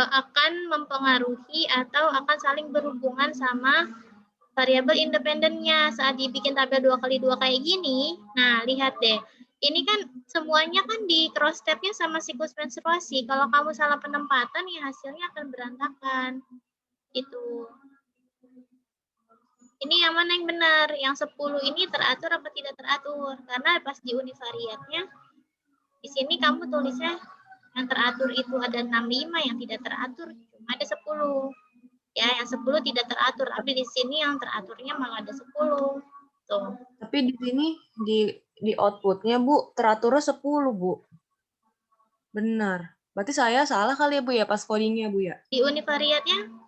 akan mempengaruhi atau akan saling berhubungan sama variabel independennya saat dibikin tabel 2x2 kayak gini. Nah, lihat deh. Ini kan semuanya kan di cross step-nya sama siklus menstruasi. Kalau kamu salah penempatan, ya hasilnya akan berantakan. Itu. Ini yang mana yang benar? Yang 10 ini teratur apa tidak teratur? Karena pas di univariatnya, di sini kamu tulisnya yang teratur itu ada 65, yang tidak teratur cuma ada 10. Ya, yang 10 tidak teratur, tapi di sini yang teraturnya malah ada 10. Tuh. Tapi di sini di outputnya Bu, teraturnya 10 Bu. Benar. Berarti saya salah kali ya Bu ya pas codingnya Bu ya? Di univariatnya?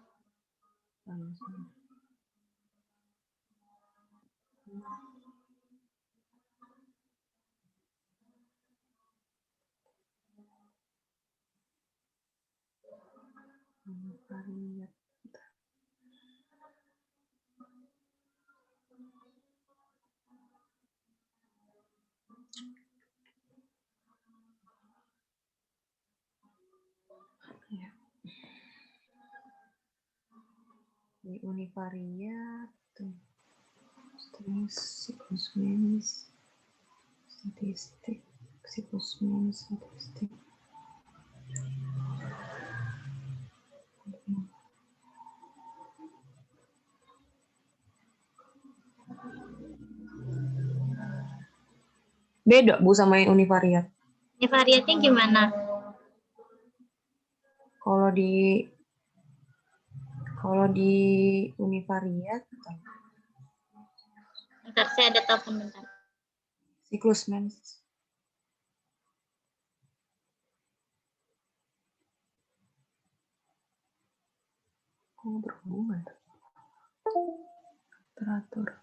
Di univariat siklus mens statistik beda Bu sama yang univariat. Univariatnya gimana? Kalau di univariat Bentar, saya ada telepon bentar. siklus mens. Kok berhubungan? Teratur.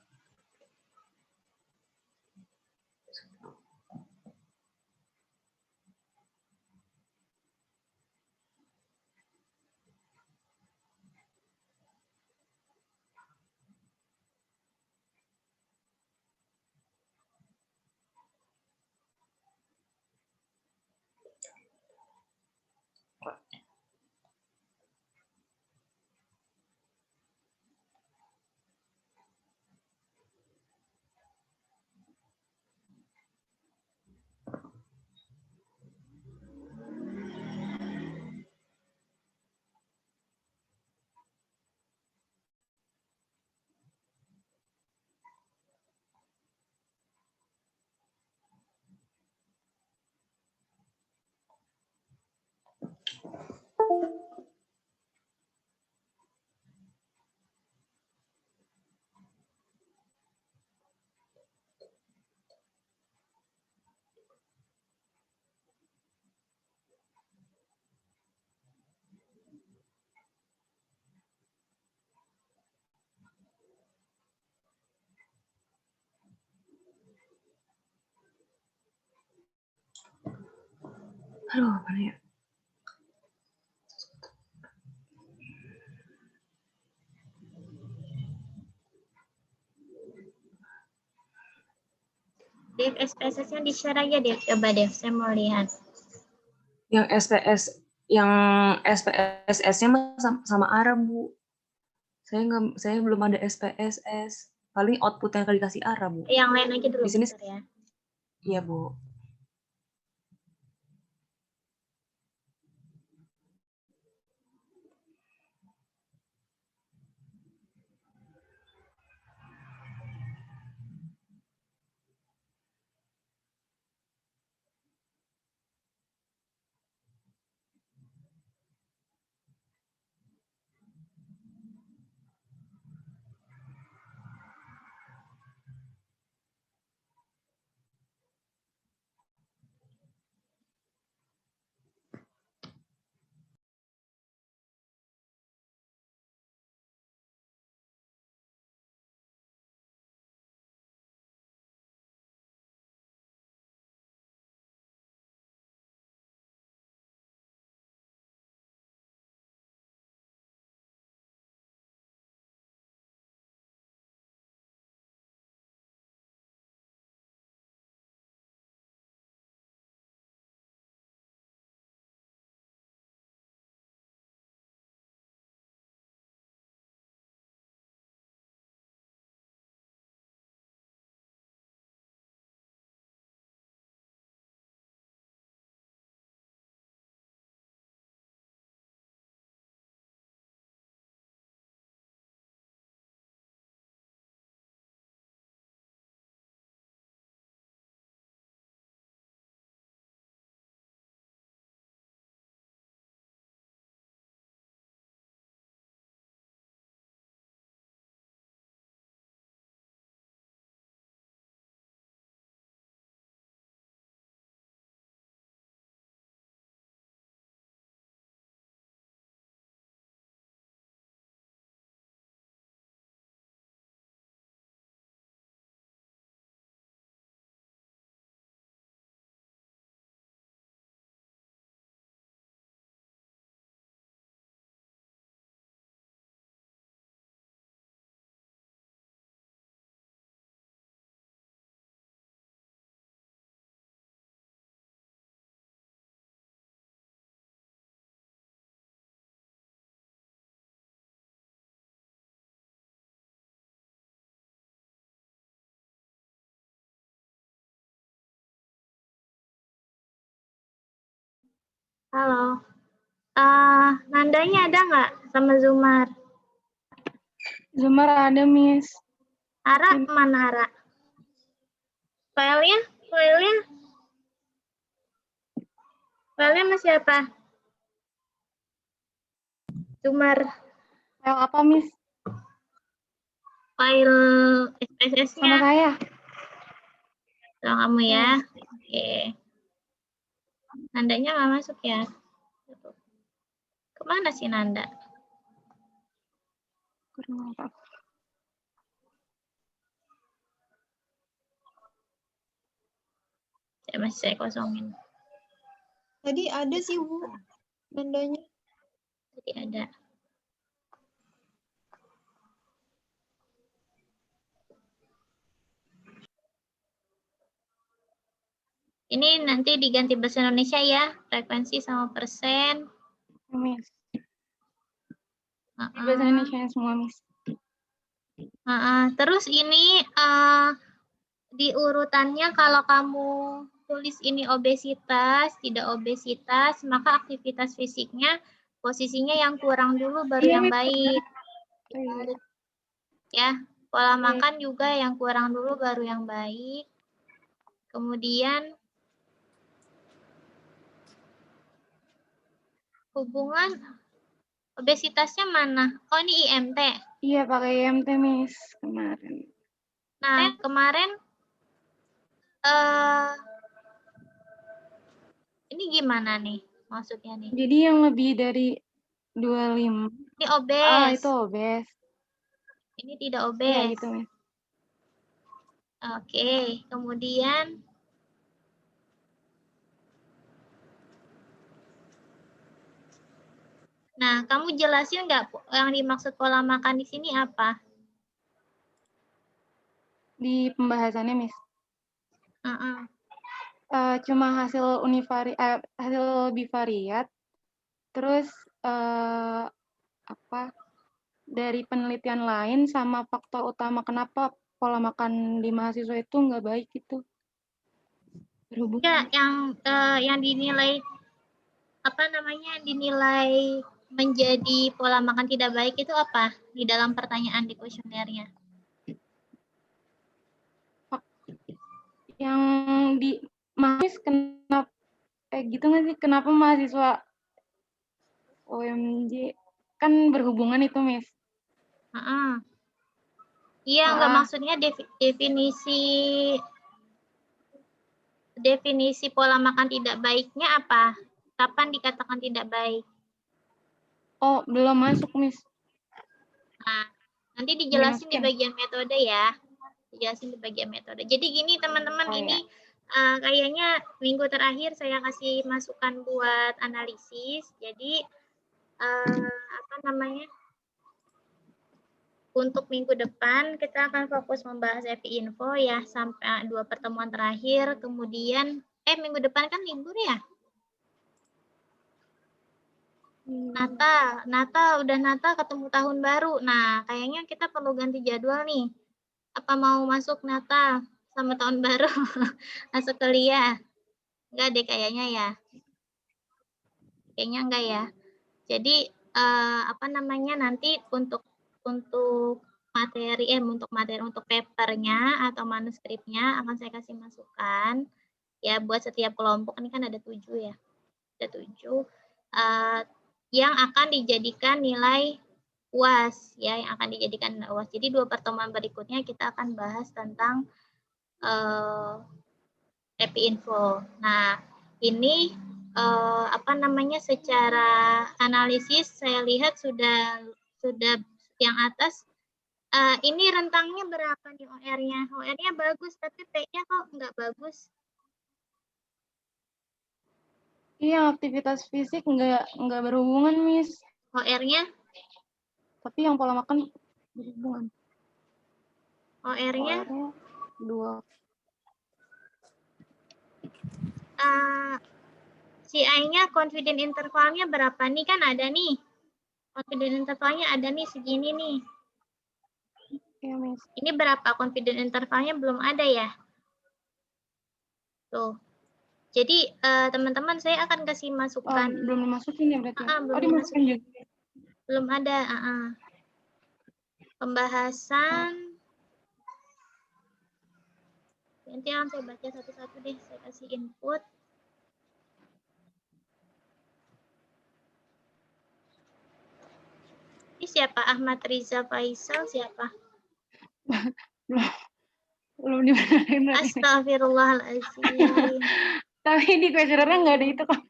Aduh, mana ya? Dev, SPSS-nya di-share aja deh, coba deh, saya mau lihat. Yang SPSS-nya sama Arab Bu. Saya belum ada SPSS. Paling output yang dikasih Arab Bu. Yang lain aja dulu Di sini bentar ya. iya Bu. Halo. Nandanya ada nggak sama Zumar? Zumar ada, Miss. Ara, mana Ara? Filenya? Filenya masih apa? Zumar. File apa, Miss? File Sama SPSS-nya. saya. Sama kamu ya. Oke. Nandanya nggak masuk ya? Kemana sih Nanda? Kurang apa? Ya, masih saya kosongin. Tadi ada sih, Bu, nandanya. Tadi ada. Ini nanti diganti bahasa Indonesia ya, frekuensi sama persen. Miss. Bahasa Indonesia semua, Miss. Terus ini di urutannya kalau kamu tulis ini obesitas, tidak obesitas, maka aktivitas fisiknya posisinya yang kurang dulu baru Iya, yang Miss. baik. Iya. Ya, pola Iya. makan juga yang kurang dulu baru yang baik. Kemudian hubungan obesitasnya mana? Oh, ini IMT. Iya, pakai IMT, Miss, kemarin. Nah, kemarin ini gimana nih maksudnya nih? Jadi yang lebih dari 25. Ini obes. Itu obes. Ini tidak Iya, obes. gitu, Miss. Oke, kemudian nah, kamu jelasin nggak yang dimaksud pola makan di sini apa? Di pembahasannya, Miss. Cuma hasil hasil bivariat, terus dari penelitian lain sama faktor utama kenapa pola makan di mahasiswa itu nggak baik itu berhubungan. Enggak, yang dinilai dinilai menjadi pola makan tidak baik itu apa di dalam pertanyaan di kuesionernya? Yang di mahasiswa kenapa gitu nggak sih, kenapa mahasiswa OMJ kan berhubungan itu, Miss? Iya, nggak maksudnya definisi pola makan tidak baiknya apa? Kapan dikatakan tidak baik? Oh, belum masuk, Miss. Nah, nanti dijelasin di bagian metode ya. Dijelasin di bagian metode. Jadi gini teman-teman, ini kayaknya minggu terakhir saya kasih masukan buat analisis. Jadi untuk minggu depan kita akan fokus membahas EPI Info ya sampai 2 pertemuan terakhir. Kemudian minggu depan kan libur ya? Natal ketemu tahun baru. Nah, kayaknya kita perlu ganti jadwal nih. Apa mau masuk Natal sama tahun baru masuk kuliah? Enggak deh kayaknya ya. Kayaknya enggak ya. Jadi nanti untuk materi untuk papernya atau manuskripnya akan saya kasih masukan ya buat setiap kelompok. Ini kan ada 7 ya. Ada 7 yang akan dijadikan nilai UAS ya, yang akan dijadikan nilai UAS. Jadi 2 pertemuan berikutnya kita akan bahas tentang EPI Info. Nah, ini secara analisis saya lihat sudah yang atas ini rentangnya berapa nih OR-nya? OR-nya bagus tapi P-nya kok nggak bagus? Iya, aktivitas fisik nggak berhubungan, Miss. OR-nya? Tapi yang pola makan berhubungan. OR-nya? 2. CI-nya confidence intervalnya berapa nih? Kan ada nih. Confidence intervalnya ada nih segini nih. Iya, Miss. Ini berapa confidence intervalnya belum ada ya? Tuh. Jadi teman-teman saya akan kasih Oh, masukan. belum dimasukin ya berarti ya? belum Oh, dimasukin dimasukin. juga. Belum ada. Pembahasan. Nanti akan saya baca satu-satu deh. Saya kasih input. Ini siapa? Ahmad Riza Faisal siapa? Belum dibenerin berarti. Astagfirullahaladzim. Tapi di questionnaire nggak ada itu kok.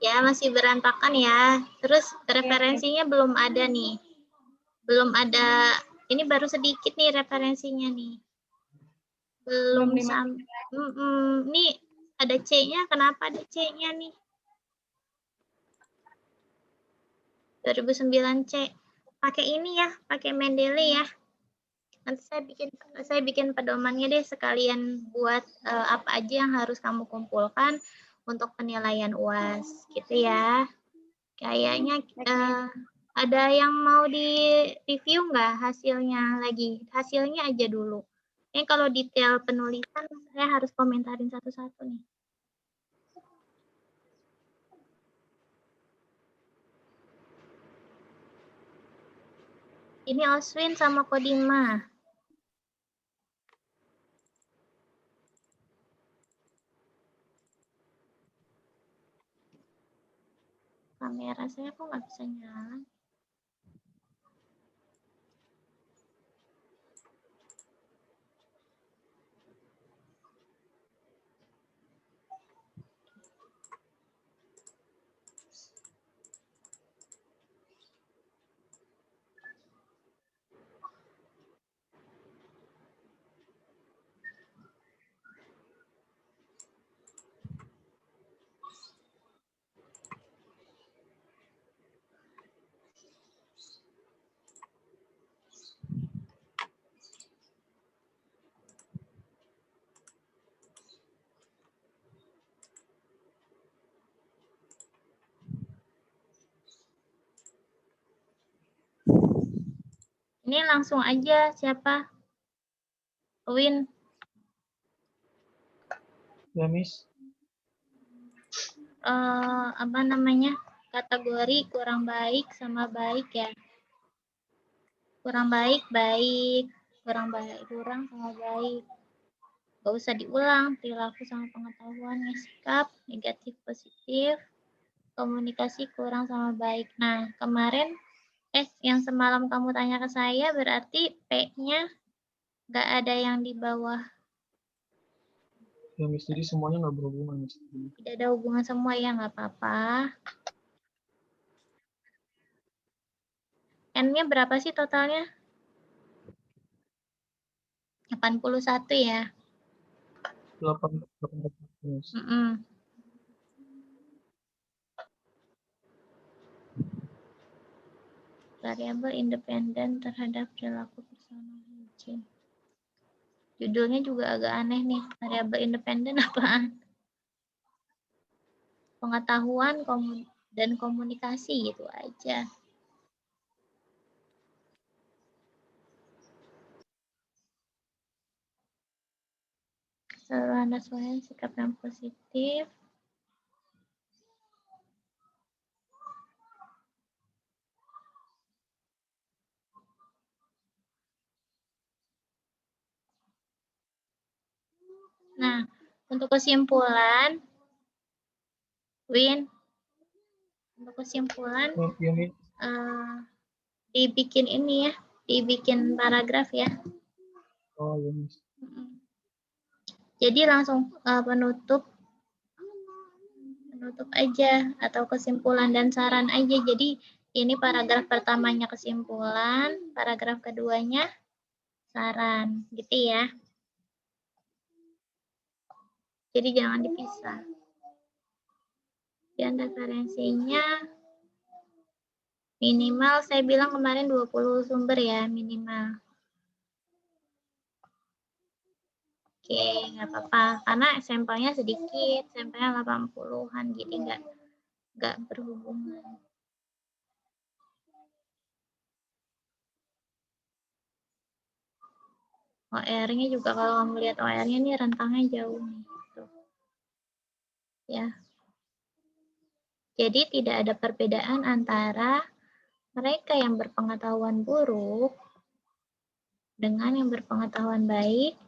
Ya, masih berantakan ya. Terus referensinya belum ada nih. Belum ada. Ini baru sedikit nih referensinya nih. Belum sampai. Nih ada C-nya. Kenapa ada C-nya nih? 2009 C. Pakai ini ya, pakai Mendeley ya. Nanti saya bikin pedomannya deh sekalian buat apa aja yang harus kamu kumpulkan untuk penilaian UAS gitu ya. Kayaknya ada yang mau di-review nggak hasilnya lagi? Hasilnya aja dulu. Ini kalau detail penulisan saya harus komentarin satu-satu nih. Ini Oswin sama Kodima. Kamera saya kok nggak bisa nyala. Ini langsung aja siapa? Win. Ya, Miss. Apa namanya? Kategori kurang baik sama baik ya. Kurang baik, baik. Kurang baik, kurang sama baik. Gak usah diulang, perilaku sama pengetahuan, sikap, negatif, positif, komunikasi kurang sama baik. Nah, kemarin, yang semalam kamu tanya ke saya, berarti P-nya gak ada yang di bawah. Ya, Miss. Jadi semuanya nggak berhubungan, Miss. Tidak ada hubungan semua ya, nggak apa-apa. N-nya berapa sih totalnya? 81 ya. 8, Miss. Variabel independen terhadap perilaku personal hygiene. Judulnya juga agak aneh nih. Variabel independen apaan? Pengetahuan dan komunikasi gitu aja. Keseluruhan responden sikap yang positif. Nah, untuk kesimpulan, Win, untuk kesimpulan, Ya, Miss. dibikin ini ya, dibikin paragraf ya. Oh, ya, Miss. Jadi langsung penutup aja atau kesimpulan dan saran aja. Jadi ini paragraf pertamanya kesimpulan, paragraf keduanya saran, gitu ya. Jadi jangan dipisah. Dan referensinya minimal saya bilang kemarin 20 sumber ya minimal. Oke, nggak apa-apa. Karena sampelnya sedikit, sampelnya 80-an, jadi nggak berhubungan. OR-nya juga kalau kamu lihat OR-nya nih rentangnya jauh nih. Tuh. Ya. Jadi tidak ada perbedaan antara mereka yang berpengetahuan buruk dengan yang berpengetahuan baik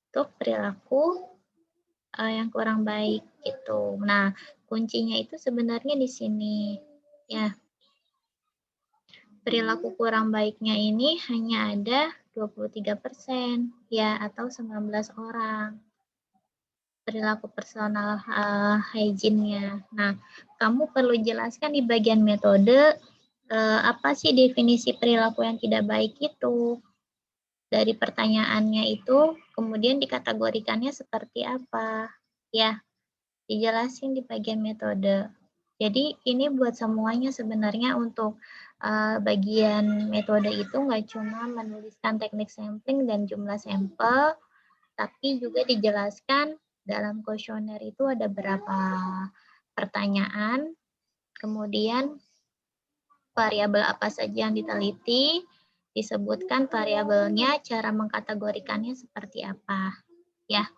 untuk perilaku yang kurang baik gitu. Nah, kuncinya itu sebenarnya di sini ya. Perilaku kurang baiknya ini hanya ada 23% ya atau 19 orang. Perilaku personal hygiene-nya. Nah, kamu perlu jelaskan di bagian metode apa sih definisi perilaku yang tidak baik itu. Dari pertanyaannya itu kemudian dikategorikannya seperti apa. Ya, dijelasin di bagian metode. Jadi ini buat semuanya sebenarnya untuk bagian metode itu nggak cuma menuliskan teknik sampling dan jumlah sampel, tapi juga dijelaskan dalam kuesioner itu ada berapa pertanyaan, kemudian variabel apa saja yang diteliti, disebutkan variabelnya, cara mengkategorikannya seperti apa. Ya,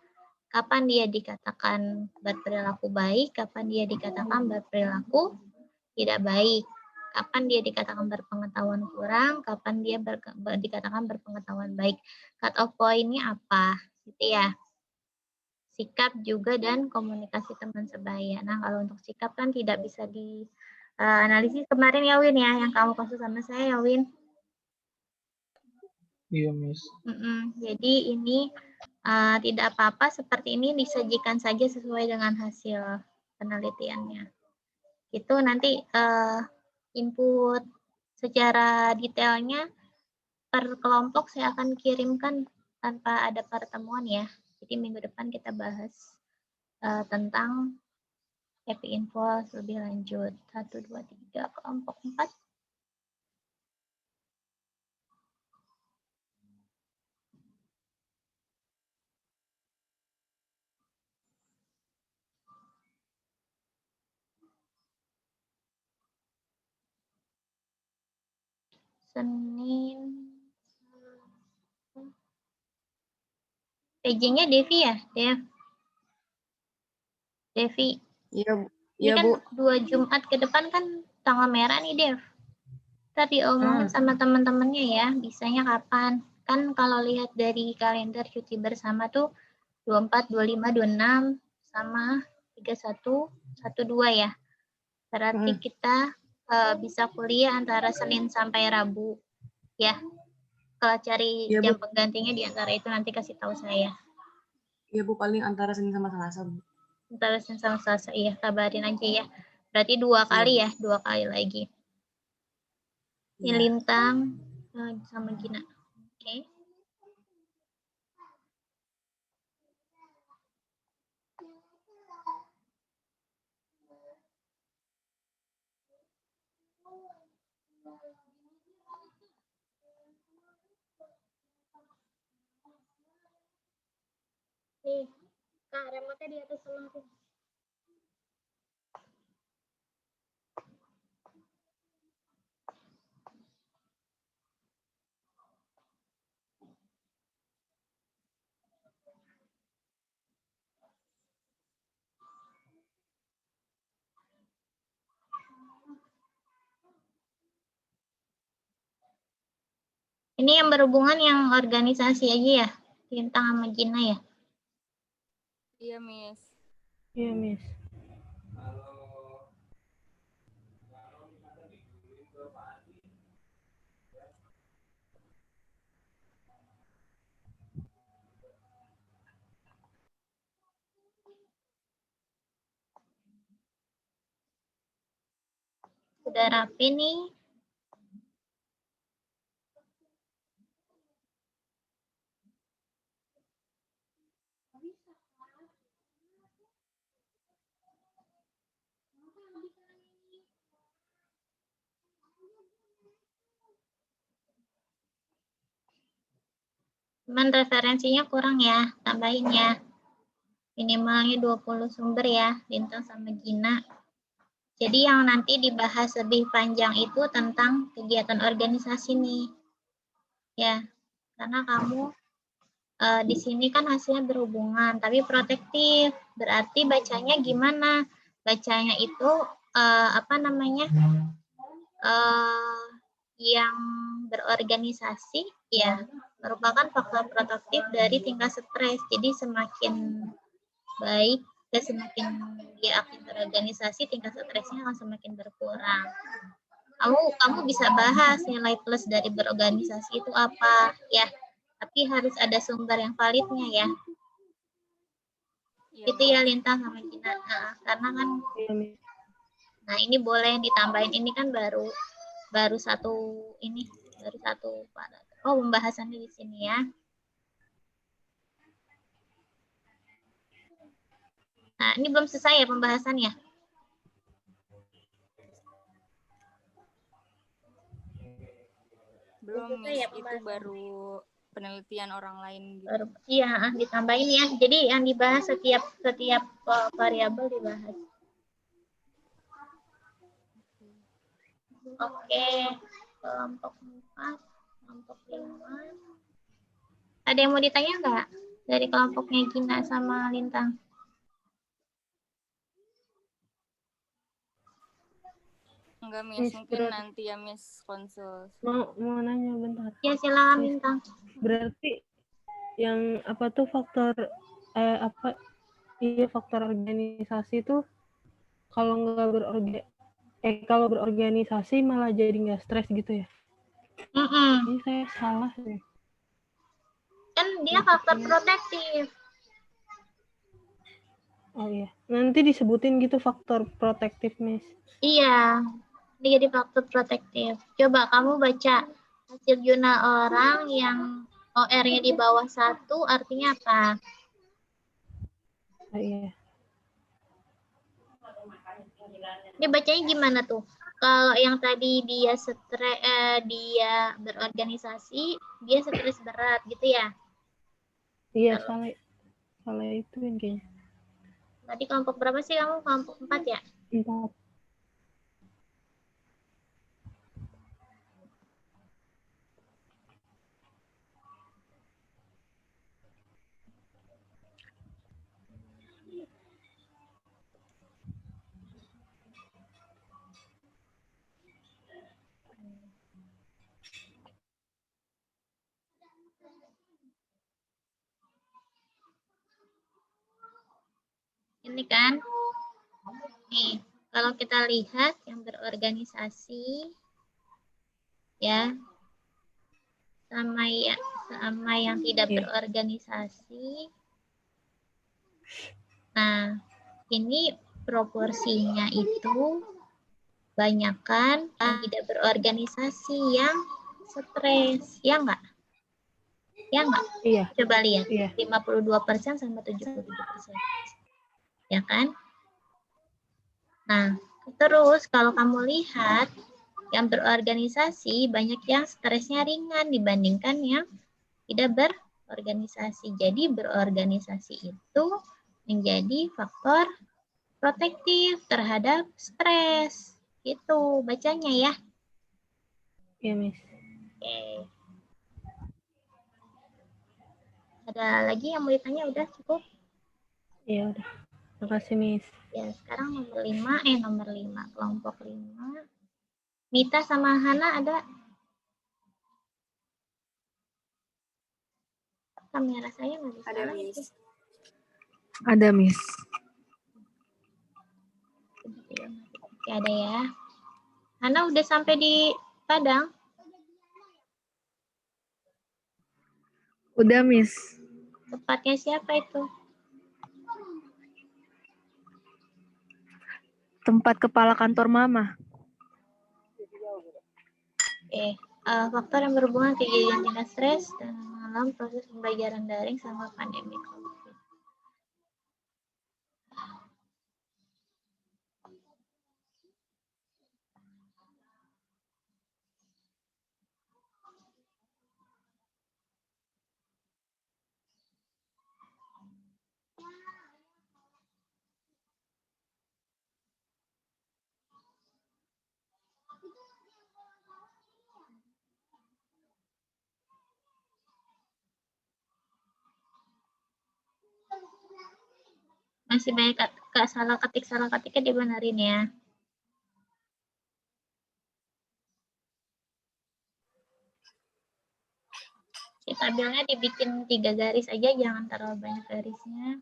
kapan dia dikatakan berperilaku baik, kapan dia dikatakan berperilaku tidak baik, kapan dia dikatakan berpengetahuan kurang, kapan dia dikatakan berpengetahuan baik. Cut off point-nya apa? Gitu ya. Sikap juga dan komunikasi teman sebaya. Nah, kalau untuk sikap kan tidak bisa dianalisis kemarin ya Win ya, yang kamu kasih sama saya ya Win. Iya, Miss. Jadi ini tidak apa-apa, seperti ini disajikan saja sesuai dengan hasil penelitiannya. Itu nanti input secara detailnya per kelompok saya akan kirimkan tanpa ada pertemuan ya. Jadi minggu depan kita bahas tentang happy info lebih lanjut. 1, 2, 3, kelompok 4. Senin. PJ-nya Devi ya, Devi. Iya, Ini iya kan Bu. 2 Jumat ke depan kan tanggal merah nih, Dev. Tadi omongin sama teman-temannya ya, bisanya kapan. Kan kalau lihat dari kalender cuti bersama tuh 24, 25, 26, sama 31, 12 ya. Berarti kita bisa kuliah antara Senin sampai Rabu. Ya, kalau cari Iya, jam Bu. penggantinya di antara itu nanti kasih tahu saya. Iya Bu, paling antara Senin sama Selasa Bu. Antara Senin sama Selasa, iya kabarin aja ya. Berarti 2 kali ya, 2 kali lagi. Ini Iya. Lintang sama Gina. Oke. Nih, Kak, remote-nya di atas semua tuh. Ini yang berhubungan yang organisasi aja ya, Lintang sama Gina ya. Iya, Miss. Iya, Miss. Udah rapi nih. Cuman referensinya kurang ya, tambahin ya. Minimalnya 20 sumber ya, Lintang sama Gina. Jadi yang nanti dibahas lebih panjang itu tentang kegiatan organisasi nih. Ya, karena kamu Di sini kan hasilnya berhubungan, tapi protektif. Berarti bacanya gimana? Bacanya itu apa namanya? Yang berorganisasi ya merupakan faktor protektif dari tingkat stres. Jadi semakin baik dan semakin dia aktif berorganisasi, tingkat stresnya akan semakin berkurang. Kamu bisa bahas nilai plus dari berorganisasi itu apa ya, tapi harus ada sumber yang validnya ya. Iya, Itu ya Lintang sama Gina. Nah, karena kan Iya, Miss. nah ini boleh ditambahin, ini kan baru satu ini, baru satu paragraf. Oh, pembahasannya di sini ya. Nah, ini belum selesai ya pembahasannya. belum Selesai Miss, ya itu pembahasan. baru penelitian orang lain gitu. Iya, ditambahin ya. Jadi yang dibahas setiap variabel dibahas. Oke, kelompok 4, kelompok 5. Ada yang mau ditanya nggak dari kelompoknya Gina sama Lintang? Enggak Miss, Miss, mungkin berarti nanti ya Miss konsul. mau nanya bentar. Ya silakan Miss, Lintang. berarti yang apa tuh faktor faktor organisasi tuh kalau kalau berorganisasi malah jadi nggak stres gitu ya? Ini saya salah deh. Kan dia faktor protektif. Oh iya, nanti disebutin gitu faktor protektif, Miss. Iya, dia jadi faktor protektif. Coba kamu baca hasil jurnal orang yang OR-nya di bawah 1 artinya apa? Oh iya. Ini bacanya gimana tuh? Kalau yang tadi dia dia berorganisasi, dia stres berat gitu ya? Iya, salah itu kan kayaknya. Tadi kelompok berapa sih kamu? Kelompok 4 ya? 4. Ini kan? Nih, kalau kita lihat yang berorganisasi ya sama yang tidak berorganisasi. Nah, ini proporsinya itu banyakkan yang tidak berorganisasi yang stres, ya enggak? Ya enggak? Iya. Coba lihat, Iya. 52% sama 77%. Ya kan? Nah, terus kalau kamu lihat yang berorganisasi banyak yang stresnya ringan dibandingkan yang tidak berorganisasi. Jadi berorganisasi itu menjadi faktor protektif terhadap stres. Itu bacanya ya. Iya, Miss. Oke. Ada lagi yang mau ditanya? Udah cukup? Iya, udah. Makasih, Miss. Ya, sekarang nomor 5, kelompok 5. Mita sama Hana ada? Kamera saya nggak bisa. Ada Miss. Ada, Miss. Oke, ada ya. Hana udah sampai di Padang? Udah, Miss. Tempatnya siapa itu? Tempat kepala kantor Mama. Faktor yang berhubungan kejadian tingkat stres dan dalam proses pembelajaran daring sama pandemi COVID. Masih banyak salah ketiknya dibenerin ya. Tabelnya dibikin 3 garis aja, jangan terlalu banyak garisnya.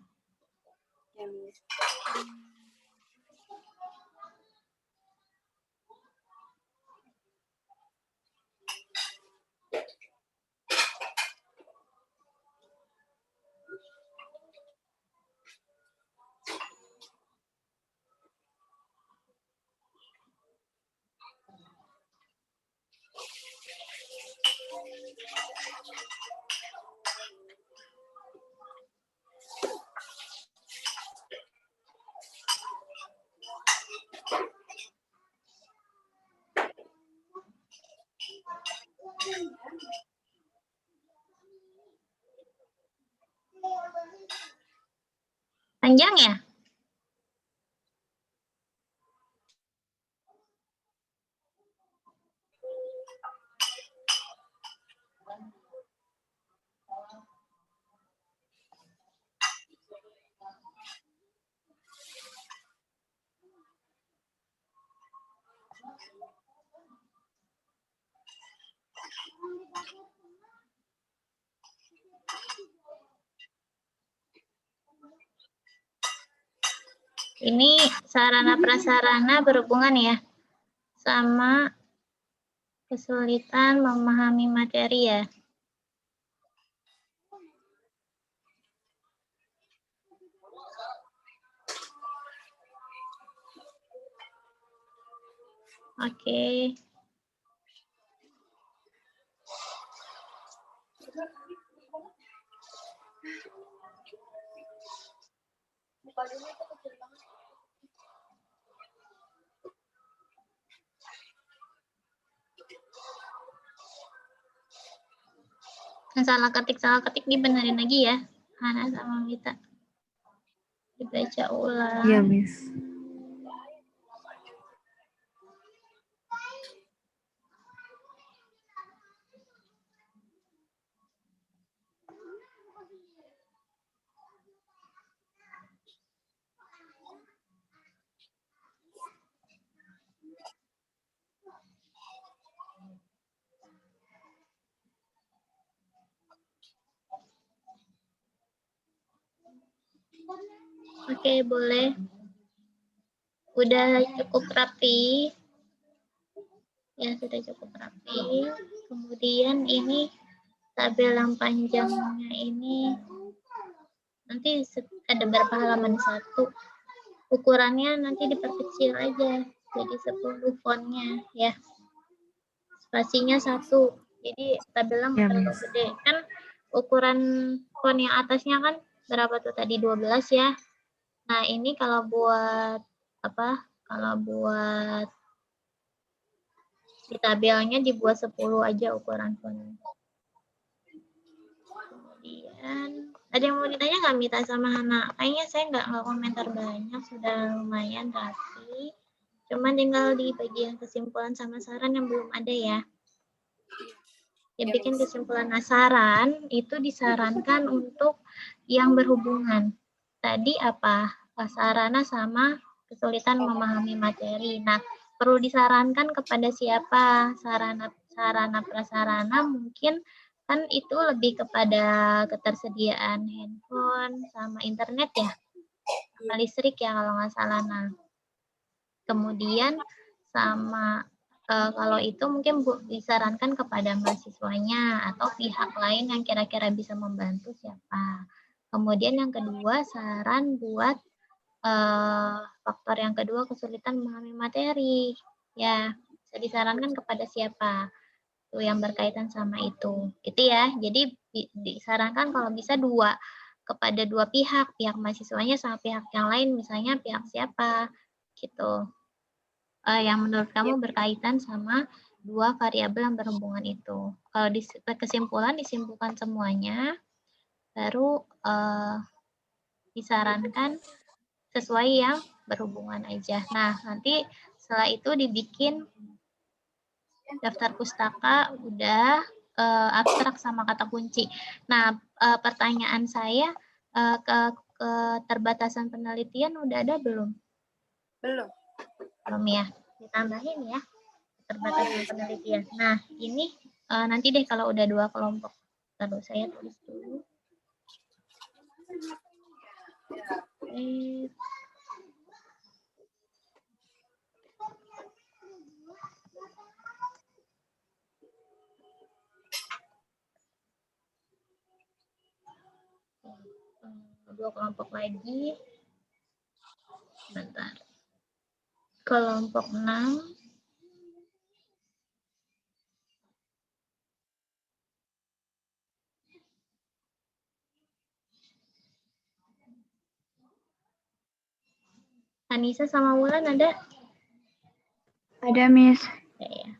Panjang ya? Ini sarana prasarana berhubungan ya sama kesulitan memahami materi ya. Oke. Salah ketik dibenerin lagi ya, Hana sama Mita. Dibaca ulang. Iya, Miss. Oke, boleh. Udah cukup rapi. Ya, sudah cukup rapi. Kemudian ini tabel yang panjangnya ini nanti ada berapa halaman? 1. Ukurannya nanti diperkecil aja. Jadi 10 fontnya ya. Spasinya 1. Jadi tabelnya nggak terlalu gede. Kan ukuran font yang atasnya kan berapa tuh tadi? 12 ya. Nah, ini kalau buat apa? Kalau buat di tabelnya dibuat 10 aja ukuran fontnya. Kemudian ada yang mau ditanya nggak Mita sama Hana? Kayaknya saya nggak komentar banyak, sudah lumayan rapi. Cuman tinggal di bagian kesimpulan sama saran yang belum ada ya. Yang bikin kesimpulan saran itu disarankan untuk yang berhubungan. Tadi apa? Sarana sama kesulitan memahami materi. Nah, perlu disarankan kepada siapa? Sarana prasarana mungkin kan itu lebih kepada ketersediaan handphone sama internet ya, sama listrik ya kalau nggak salah. Nah, kemudian sama kalau itu mungkin disarankan kepada mahasiswanya atau pihak lain yang kira-kira bisa membantu siapa. Kemudian yang kedua, saran buat faktor yang kedua kesulitan memahami materi. Ya, bisa disarankan kepada siapa? Tuh yang berkaitan sama itu. Gitu ya. Jadi disarankan kalau bisa kepada 2 pihak, pihak mahasiswanya sama pihak yang lain, misalnya pihak siapa gitu. Yang menurut kamu berkaitan sama 2 variabel yang berhubungan itu. Kalau disimpulkan semuanya, baru disarankan sesuai yang berhubungan aja. Nah, nanti setelah itu dibikin daftar pustaka, udah abstrak sama kata kunci. Nah, pertanyaan saya keterbatasan penelitian udah ada belum? Belum. Belum ya. Ditambahin ya keterbatasan penelitian. Nah, ini nanti deh kalau udah 2 kelompok. Lalu saya tulis dulu. Dua kelompok lagi. Bentar. Kelompok 6. Anissa sama Wulan ada? Ada, Miss. Ya.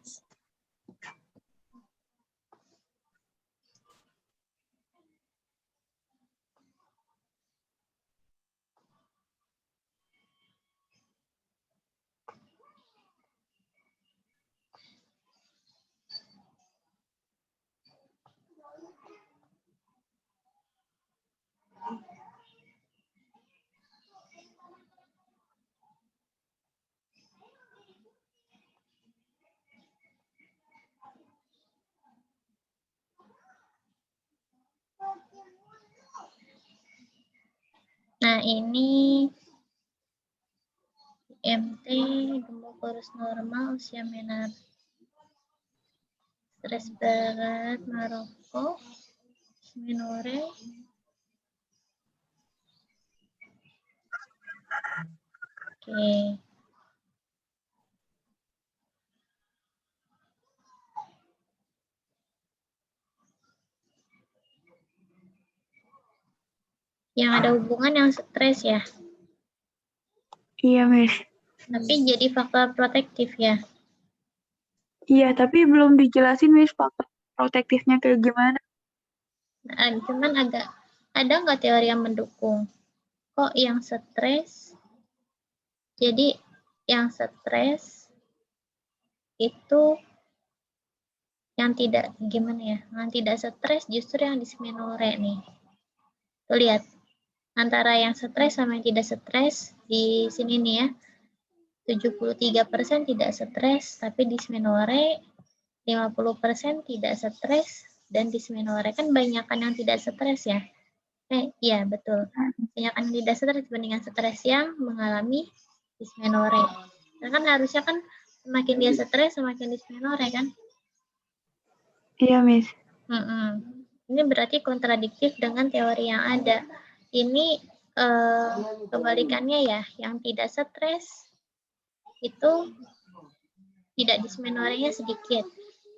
Nah, ini MT, gemuk kurus normal, usia menarche, stres berat, Maroko, minore. Oke. Yang ada hubungan yang stres ya. Iya, Miss. Tapi jadi faktor protektif ya. Iya, tapi belum dijelasin, Miss, faktor protektifnya kayak gimana. Nah, cuman ada nggak teori yang mendukung? Kok yang stres? Jadi yang stres itu yang tidak gimana ya? Yang tidak stres justru yang dysmenorrhea nih. Tuh lihat. Antara yang stres sama yang tidak stres di sini nih ya. 73% tidak stres, tapi dysmenorrhea 50% tidak stres, dan dysmenorrhea kan banyakan yang tidak stres ya. Iya betul. Banyakan yang tidak stres dibandingkan stres yang mengalami dysmenorrhea. Nah, kan harusnya kan semakin dia stres semakin dysmenorrhea kan? Iya, Miss. Ini berarti kontradiktif dengan teori yang ada. Ini kebalikannya ya, yang tidak stres itu tidak dysmenorrhea sedikit.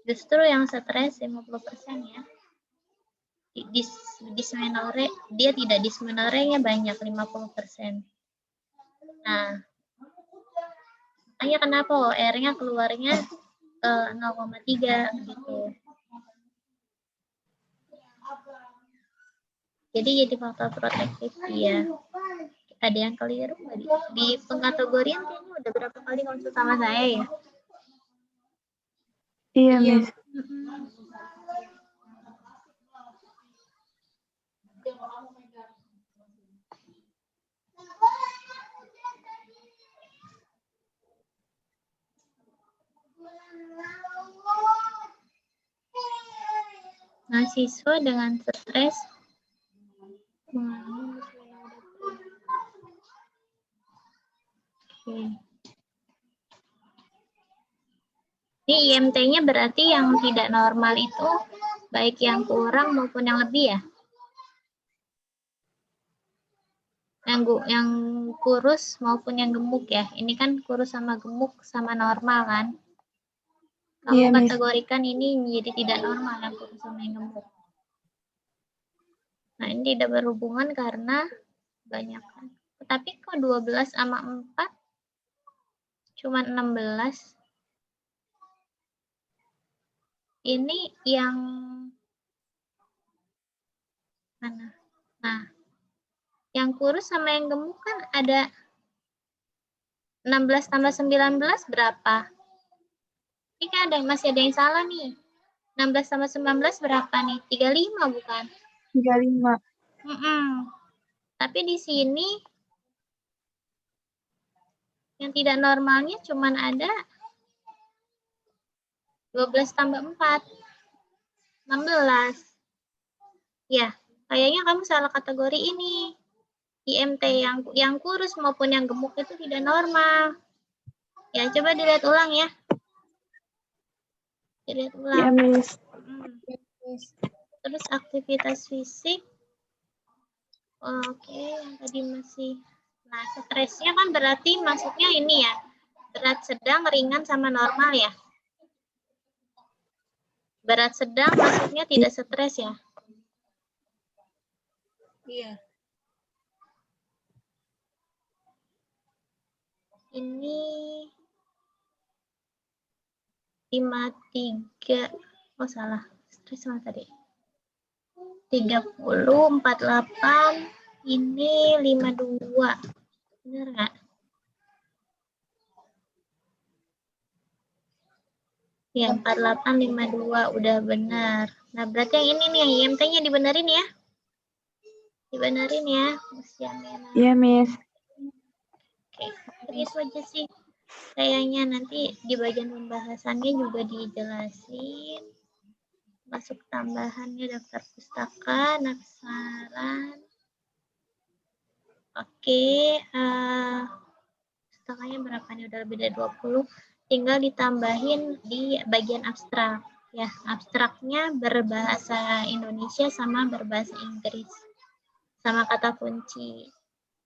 Justru yang stres 50% ya. Dysmenorrhea, dia tidak dysmenorrhea banyak 50%. Nah, makanya kenapa OR-nya keluarnya 0,3 gitu. Jadi faktor protektif ya. Ada yang keliru di pengkategorian kayaknya udah berapa kali konsul sama saya ya? Iya, Miss. Mahasiswa dengan stres Ini IMT-nya berarti yang tidak normal itu baik yang kurang maupun yang lebih ya? Yang kurus maupun yang gemuk ya? Ini kan kurus sama gemuk sama normal kan? Kamu kategorikan ini menjadi tidak normal yang kurus sama yang gemuk. Nah, ini tidak berhubungan karena banyak kan. Tapi kok 12 sama 4 cuma 16? Ini yang mana? Nah, yang kurus sama yang gemuk kan ada 16 tambah 19 berapa? Ini kan masih ada yang salah nih. 16 tambah 19 berapa nih? 35 bukan? 35. Tapi di sini yang tidak normalnya cuma ada 12 tambah 4. 16. Ya, kayaknya kamu salah kategori ini. IMT yang kurus maupun yang gemuk itu tidak normal. Ya, coba dilihat ulang ya. Dilihat ulang. Ya, Miss. Terus aktivitas fisik. Oke, yang tadi masih. Nah, stresnya kan berarti maksudnya ini ya. Berat, sedang, ringan, sama normal ya. Berat sedang maksudnya tidak stres ya. Iya. Ini 53. Oh, salah. Stres sama tadi. 30, 48. Ini 52. Benar nggak? Ya, 48, 52. Udah benar. Nah, berarti yang ini nih, yang IMT-nya dibenerin ya. Dibenerin ya. Iya, Miss. Oke, itu aja sih. Kayaknya nanti di bagian pembahasannya juga dijelasin. Masuk tambahannya daftar pustaka, naksaran. Oke, pustakanya berapa nih? Udah lebih dari 20. Tinggal ditambahin di bagian abstrak. Ya, abstraknya berbahasa Indonesia sama berbahasa Inggris. Sama kata kunci.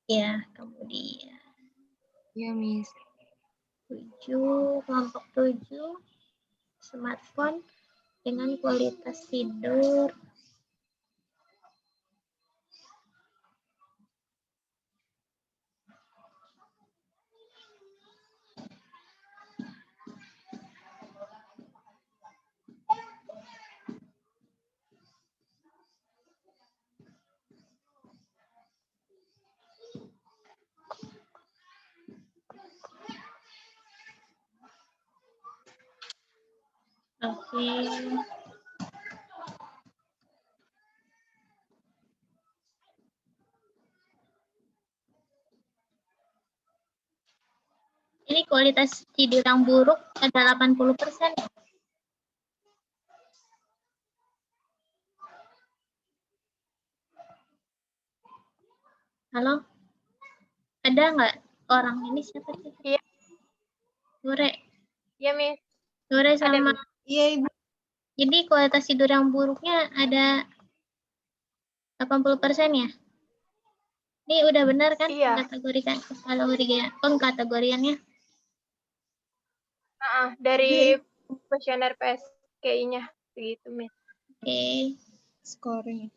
Ya, kemudian. Ya, Miss. 7, kelompok 7, smartphone dengan kualitas tidur. Oke. Ini kualitas tidur yang buruk ada 80%. Halo? Ada nggak orang ini siapa sih? Iya. Nure. Iya, Miss. Nure sama. Iya, Ibu. Jadi kualitas tidur yang buruknya ada 80% ya? Ini udah benar kan? Iya. Pengkategoriannya? Dari kuesioner PSKI-nya begitu, Miss. Oke. Scoring.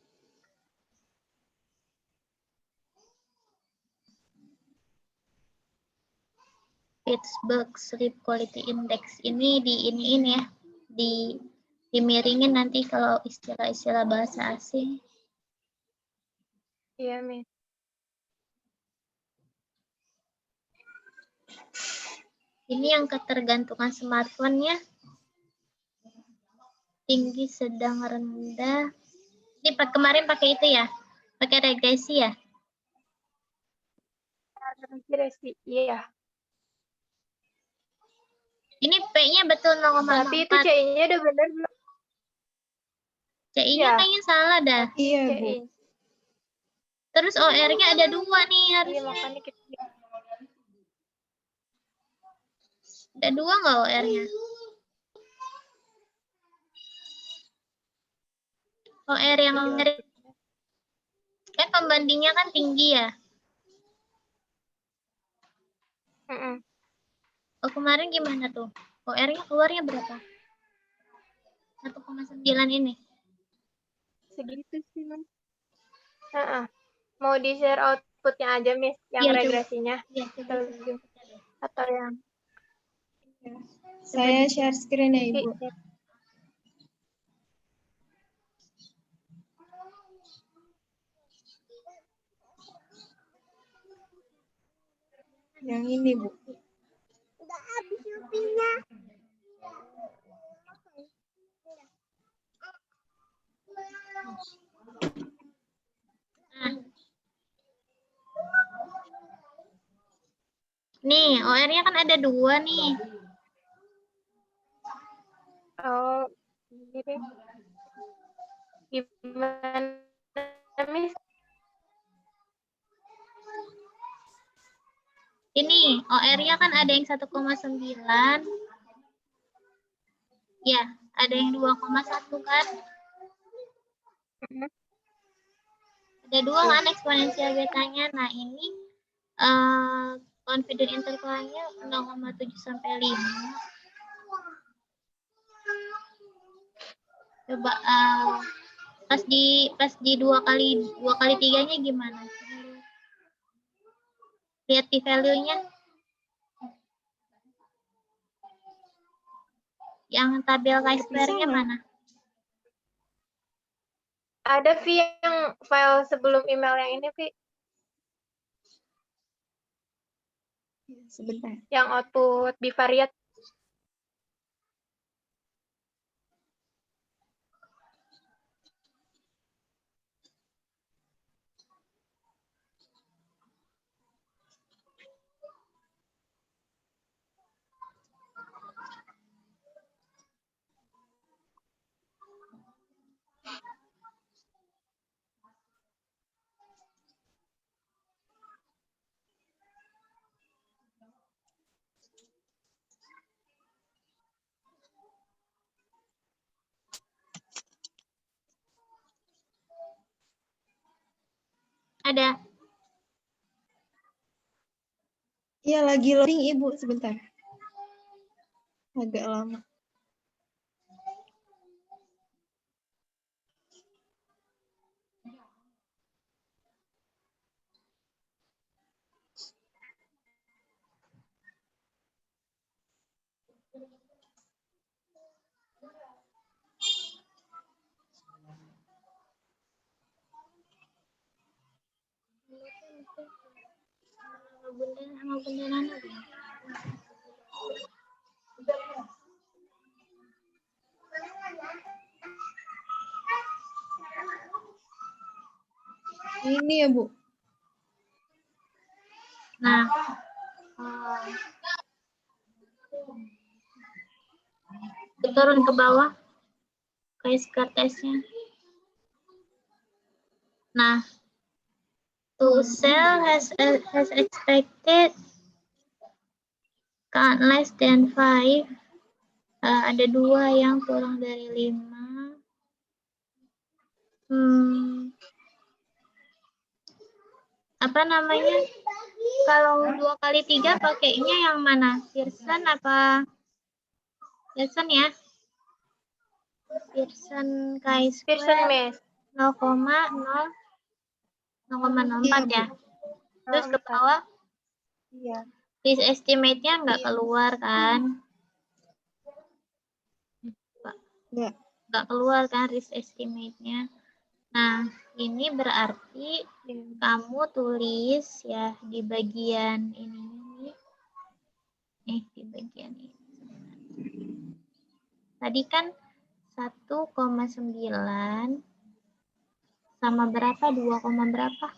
Pittsburgh Sleep Quality Index ini ya, dimiringin nanti kalau istilah-istilah bahasa asing. Iya, Miss. Ini yang ketergantungan smartphone-nya. Tinggi, sedang, rendah. Ini kemarin pakai itu ya? Pakai regresi ya? Regresi, iya. Ini P-nya betul 0,04. Tapi itu CI-nya udah bener belum? CI-nya kayaknya salah dah. Iya, Bu. CI. Terus OR-nya ada 2 nih Iya, harusnya. makanya kita... Ada 2 nggak OR-nya? OR yang kan pembandingnya kan tinggi ya? Oh, kemarin gimana tuh? OR-nya keluarnya berapa? 1,9 ini. Segitu sih, Mas. Mau di-share output-nya aja, Miss, yang Iya, regresinya. Iya, Atau yang... Saya share screen ya, Ibu. Yang ini, Bu. Udah habis UP-nya. Nah, Nih, OR-nya kan ada 2 nih. Oh, ini deh. Gimana, Miss? Ini OR-nya kan ada yang 1,9. Ya, ada yang 2,1 kan? Ada 2 kan eksponensial betanya. Nah, ini confident intervalnya 0,7 sampai 5. Coba pas di 2 kali 3-nya gimana? Lihat di value-nya. Yang tabel chi-square-nya mana? Ada Vi yang file sebelum email yang ini, Vi. Sebentar. Yang output bivariate. Ada. Iya, lagi loading Ibu, sebentar. Agak lama. Sama bunda Nana. Ini ya, Bu. Nah, turun ke bawah kayak testnya. Nah, to cell has expected count less than 5. Ada 2 yang kurang dari 5. Apa namanya? Kalau 2 kali 3 pakainya yang mana? Pearson apa? Pearson ya? Pearson chi-square. Pearson, Miss. 0,04 ya. Terus ke bawah? Iya. Risk estimate-nya nggak keluar kan? Nggak keluar kan risk estimate-nya. Nah, ini berarti kamu tulis ya di bagian ini. Di bagian ini. Tadi kan 1,9 sama berapa? 2, berapa?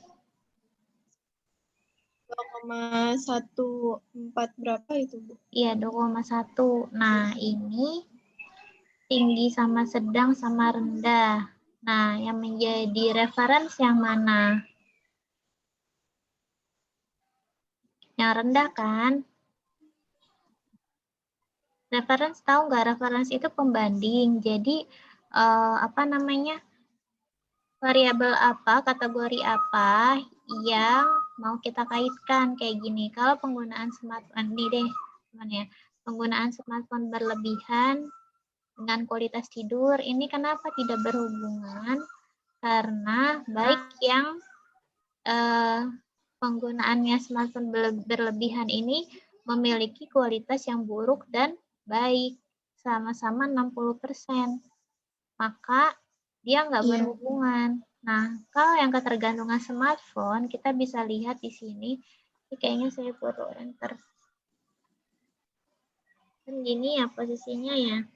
2,14 berapa itu, Bu? Iya, 2,1. Nah, ini tinggi sama sedang sama rendah. Nah, yang menjadi reference yang mana? Yang rendah kan? Reference tahu nggak? Reference itu pembanding. Jadi, apa namanya? Variabel apa, kategori apa yang mau kita kaitkan kayak gini. Kalau penggunaan smartphone, nih deh, teman ya. Penggunaan smartphone berlebihan dengan kualitas tidur, ini kenapa tidak berhubungan? Karena baik yang penggunaannya smartphone berlebihan ini memiliki kualitas yang buruk dan baik, sama-sama 60%. Maka dia nggak berhubungan. Nah, kalau yang ketergantungan smartphone, kita bisa lihat di sini. Ini kayaknya saya perlu enter. Kan gini ya posisinya ya.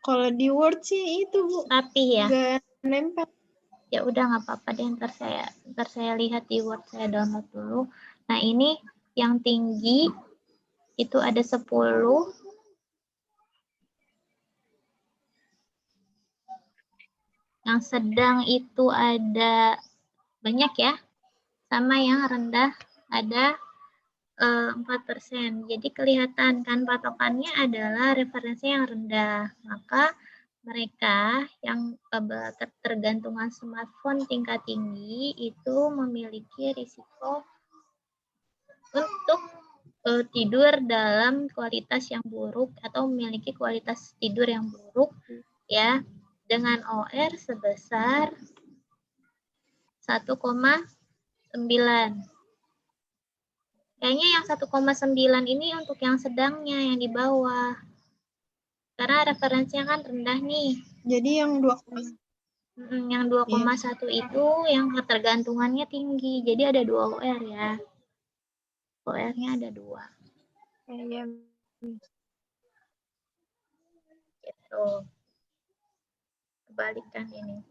Kalau di Word sih itu, Bu. Rapi ya. Nggak nempel. Ya udah nggak apa-apa deh, ntar saya lihat di Word, saya download dulu. Nah, ini yang tinggi itu ada 10. Yang sedang itu ada banyak ya. Sama yang rendah ada 4%. Jadi kelihatan kan patokannya adalah referensi yang rendah. Maka mereka yang ketergantungan smartphone tingkat tinggi itu memiliki risiko untuk tidur dalam kualitas yang buruk atau memiliki kualitas tidur yang buruk ya, dengan OR sebesar 1,9. Kayaknya yang 1,9 ini untuk yang sedangnya, yang di bawah. Karena referensinya kan rendah nih. Jadi yang 2, yang 2,1 itu yang ketergantungannya tinggi. Jadi ada 2 OR ya. OR-nya ada 2. Iya. Gitu. Kebalikan ini.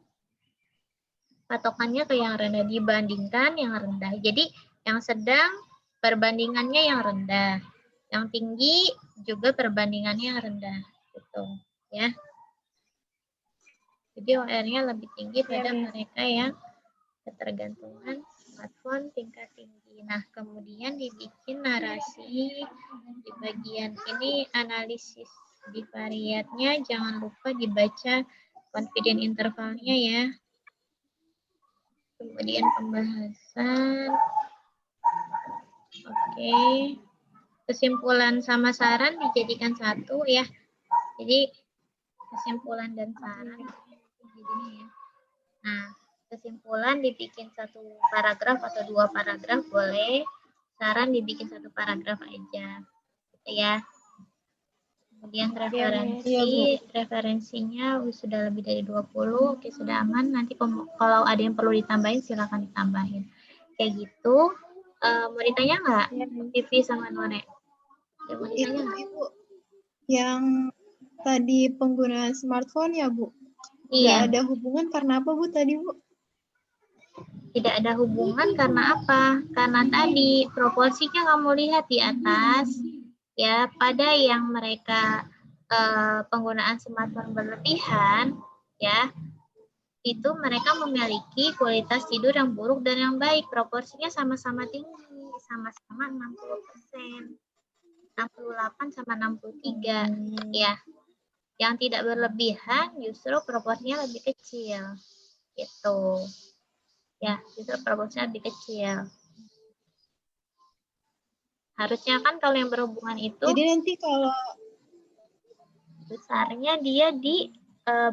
Patokannya ke yang rendah dibandingkan yang rendah. Jadi yang sedang perbandingannya yang rendah. Yang tinggi juga perbandingannya yang rendah. Gitu ya. Jadi OR-nya lebih tinggi pada mereka yang ketergantungan smartphone tingkat tinggi. Nah, kemudian dibikin narasi di bagian ini, analisis bivariatnya jangan lupa dibaca confidence intervalnya ya. Kemudian pembahasan. Oke. Kesimpulan sama saran dijadikan satu ya. Jadi kesimpulan dan saran jadinya ya. Nah, kesimpulan dibikin 1 paragraf atau 2 paragraf boleh. Saran dibikin 1 paragraf aja. Gitu ya. Kemudian referensinya sudah lebih dari 20. Oke, sudah aman. Nanti kalau ada yang perlu ditambahin silakan ditambahin. Kayak gitu. Mau ditanya nggak? Vivi sama Nore? Mau ditanya nggak? Ibu, yang tadi penggunaan smartphone ya, Bu? Iya. Nggak ada hubungan karena apa, Bu, tadi, Bu? Tidak ada hubungan karena apa? Karena tadi proporsinya kamu lihat di atas, ya, pada yang mereka penggunaan smartphone berlebihan, ya, itu mereka memiliki kualitas tidur yang buruk dan yang baik. Proporsinya sama-sama tinggi, sama-sama 60%. 68 sama 63, ya. Yang tidak berlebihan justru proporsinya lebih kecil, gitu. Ya, justru proporsinya lebih kecil. Harusnya kan kalau yang berhubungan itu, jadi nanti kalau besarnya dia di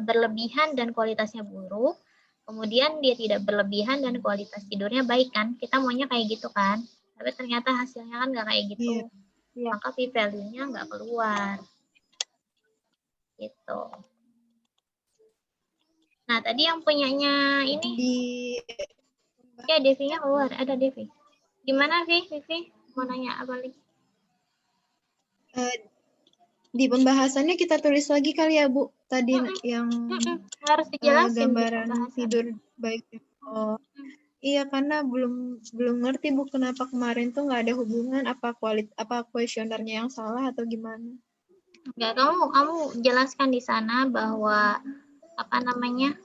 berlebihan dan kualitasnya buruk, kemudian dia tidak berlebihan dan kualitas tidurnya baik kan, kita maunya kayak gitu kan, tapi ternyata hasilnya kan nggak kayak gitu, maka p-value-nya nggak keluar, gitu. Nah, tadi yang punyanya ini, ya Devi-nya keluar, ada Devi. Gimana Vivi? Mau nanya apa lagi? Di pembahasannya kita tulis lagi kali ya, Bu. Tadi yang harus dijelasin gambaran tidur baik. Oh, iya, karena belum ngerti, Bu, kenapa kemarin tuh nggak ada hubungan, apa kuesionernya yang salah atau gimana? Enggak, kamu jelaskan di sana bahwa apa namanya,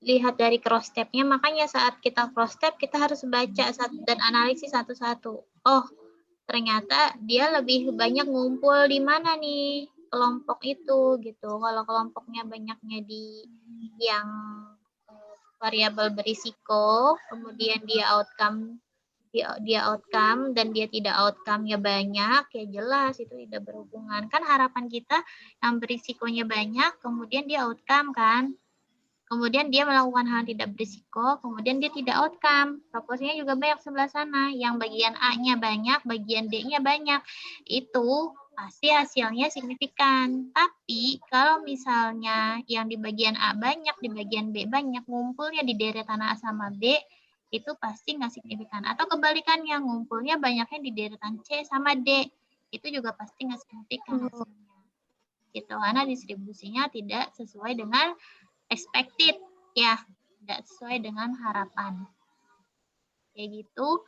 lihat dari cross step-nya, makanya saat kita cross step kita harus baca dan analisis satu-satu. Oh, ternyata dia lebih banyak ngumpul di mana nih kelompok itu gitu. Kalau kelompoknya banyaknya di yang variabel berisiko, kemudian dia outcome dan dia tidak outcome-nya banyak, ya jelas itu tidak berhubungan. Kan harapan kita yang berisikonya banyak, kemudian dia outcome kan. Kemudian dia melakukan hal tidak berisiko, kemudian dia tidak outcome. Proporsinya juga banyak sebelah sana. Yang bagian A-nya banyak, bagian D-nya banyak. Itu pasti hasilnya signifikan. Tapi kalau misalnya yang di bagian A banyak, di bagian B banyak, ngumpulnya di deretan A sama B, itu pasti nggak signifikan. Atau kebalikannya, ngumpulnya banyaknya di deretan C sama D, itu juga pasti nggak signifikan hasilnya. Gitu, karena distribusinya tidak sesuai dengan expected, ya, tidak sesuai dengan harapan. Kayak gitu.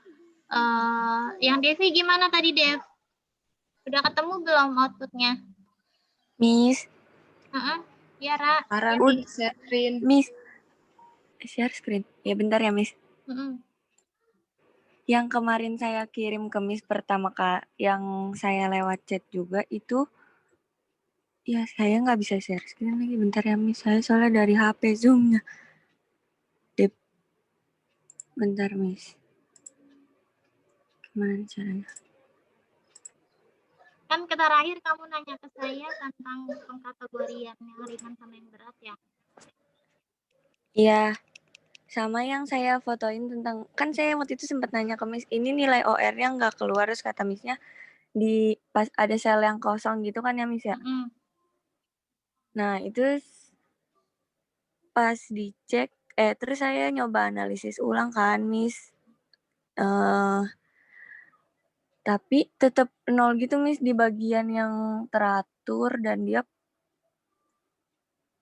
Yang Devi gimana tadi, Dev? Udah ketemu belum outputnya? Miss. Ya, Ra. Share screen. Miss. Share screen. Ya bentar ya, Miss. Yang kemarin saya kirim ke Miss pertama yang saya lewat chat juga itu, ya saya nggak bisa share screen lagi. Bentar ya, Miss. Saya soalnya dari HP Zoom-nya. Bentar, Miss. Gimana caranya? Kan terakhir kamu nanya ke saya tentang pengkategorian yang ringan sama yang berat ya? Iya. Sama yang saya fotoin tentang, kan saya waktu itu sempat nanya ke Miss, ini nilai OR-nya nggak keluar, terus kata Miss-nya, pas ada sel yang kosong gitu kan ya, Miss ya? Nah, itu pas dicek, terus saya nyoba analisis ulang kan, Miss. Tapi tetap 0 gitu, Miss, di bagian yang teratur, dan dia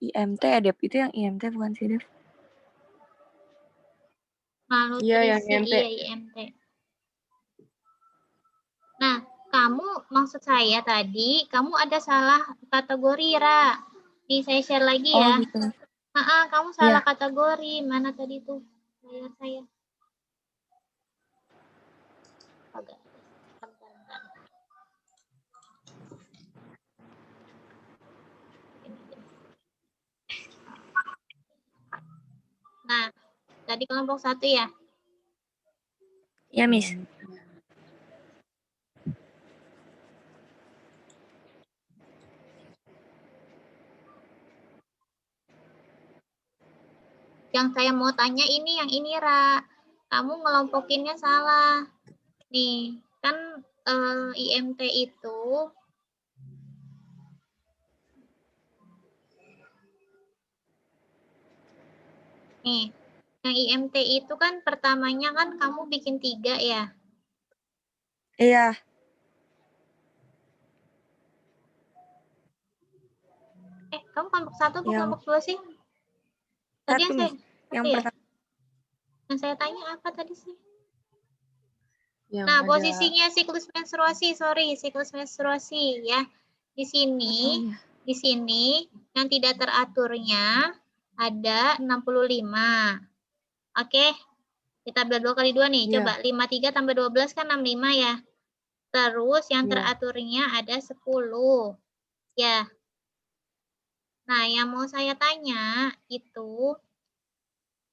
IMT ya, Dep? Itu yang IMT bukan sih, Dep? Iya, yang IMT. Iya, IMT. Nah, maksud saya tadi, kamu ada salah kategori, Ra. Nih, saya share lagi ya. Oh, gitu. Kamu salah kategori. Mana tadi tuh layar saya? Agak. Nah, tadi kelompok 1 ya? Ya, Miss. Yang saya mau tanya yang ini, Ra. Kamu ngelompokinnya salah. Nih, kan IMT itu nih, yang IMT itu kan pertamanya kan kamu bikin 3 ya? Iya. Kamu kelompok 1 atau kelompok 2 sih? Tadi yang pertama. Yang saya tanya apa tadi sih? Nah, posisinya siklus menstruasi, siklus menstruasi ya. Di sini yang tidak teraturnya ada 65. Oke. Kita tabel 2 kali 2 nih. Coba 53 tambah 12 kan 65 ya. Terus yang teraturnya ada 10. Ya. Nah, yang mau saya tanya itu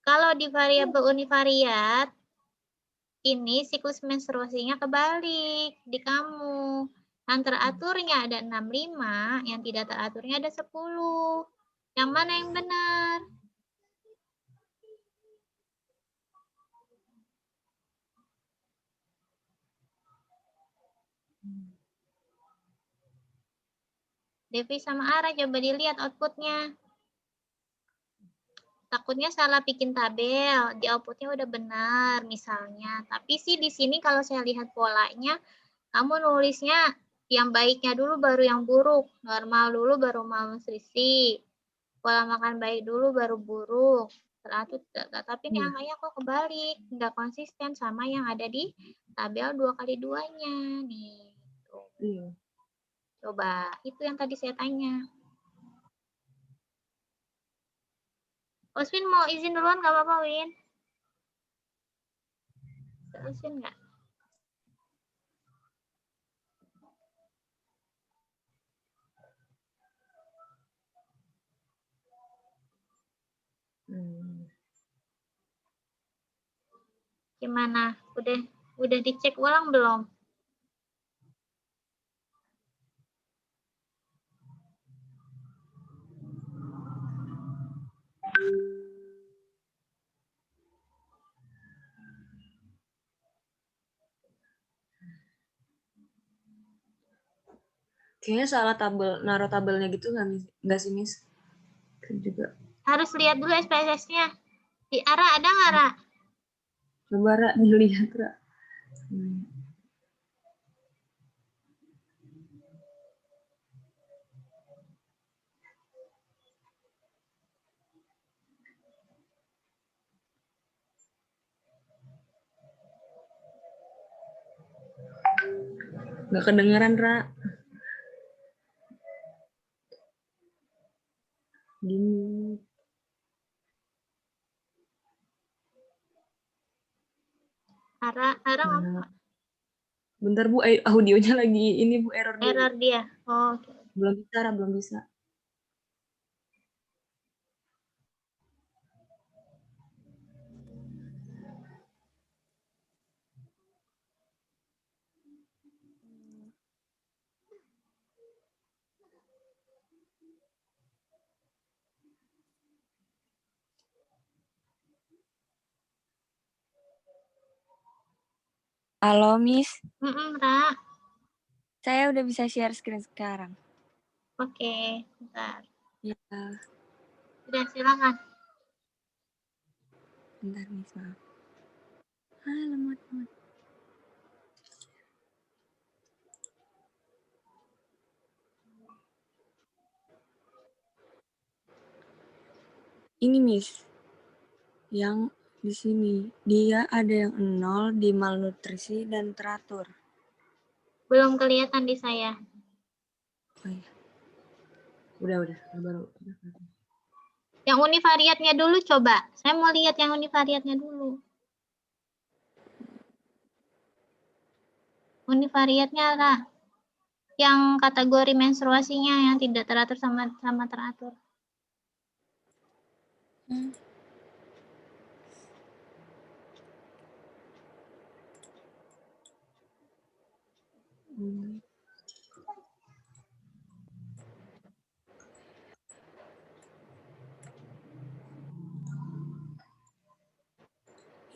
kalau di variabel univariat ini siklus menstruasinya kebalik di kamu. Yang teraturnya ada 65, yang tidak teraturnya ada 10. Yang mana yang benar? Devi sama Ara, coba dilihat outputnya. Takutnya salah bikin tabel, di outputnya udah benar misalnya. Tapi sih di sini kalau saya lihat polanya, kamu nulisnya yang baiknya dulu baru yang buruk. Normal dulu baru malnutrisi. Pola makan baik dulu baru buruk. Teratur, tapi ini angkanya kok kebalik. Nggak konsisten sama yang ada di tabel 2 kali 2-nya. Nih. Tuh. Coba, itu yang tadi saya tanya. Oswin mau izin duluan nggak apa-apa, Win? Izin nggak? Gimana? Udah dicek ulang belum? Kayaknya salah naruh tabelnya gitu nggak sih, Miss? Juga. Harus lihat dulu SPSS-nya. Di Ara ada nggak, Ra? Coba, Ra, dilihat, Ra. Nggak kedengeran, Ra. Gini. Ara Nah, bentar Bu, audionya lagi ini Bu, error dulu. error dia. Oh, oke. Belum bisa, Ra, belum bisa. Halo, Miss. Ra. Saya udah bisa share screen sekarang. Oke, bentar. Ya. Sudah, silakan. Bentar, Miss, maaf. Lemot. Ini, Miss. Yang di sini, dia ada yang 0 di malnutrisi dan teratur. Belum kelihatan di saya. Oh, iya. Udah, baru. Yang univariatnya dulu coba. Saya mau lihat yang univariatnya dulu. Univariatnya Ra. Yang kategori menstruasinya yang tidak teratur sama teratur.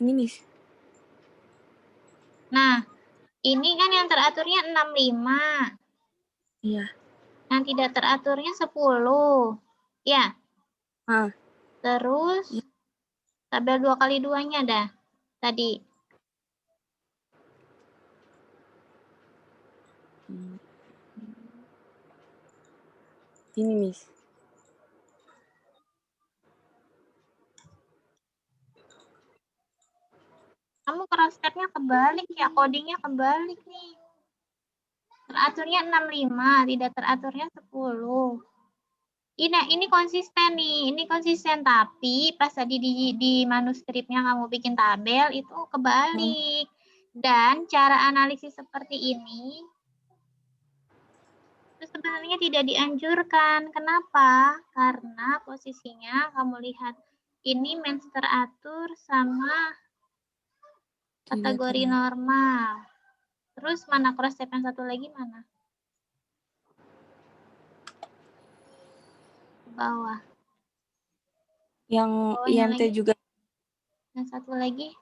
Ini, Miss. Nah, ini kan yang teraturnya 65. Iya. Yang tidak teraturnya 10. Ya. Terus tabel 2x2-nya dah. Tadi. Ini, Miss. Kamu cross-tab-nya kebalik ya, codingnya kebalik nih. Teraturnya 65, tidak teraturnya 10. Ini konsisten nih, ini konsisten, tapi pas tadi di manuskripnya kamu bikin tabel itu kebalik. Dan cara analisis seperti ini itu sebenarnya tidak dianjurkan. Kenapa? Karena posisinya kamu lihat ini mens teratur sama kategori normal. Terus mana cross step yang satu lagi mana? Bawah. Yang IMT lagi. juga. Yang satu lagi.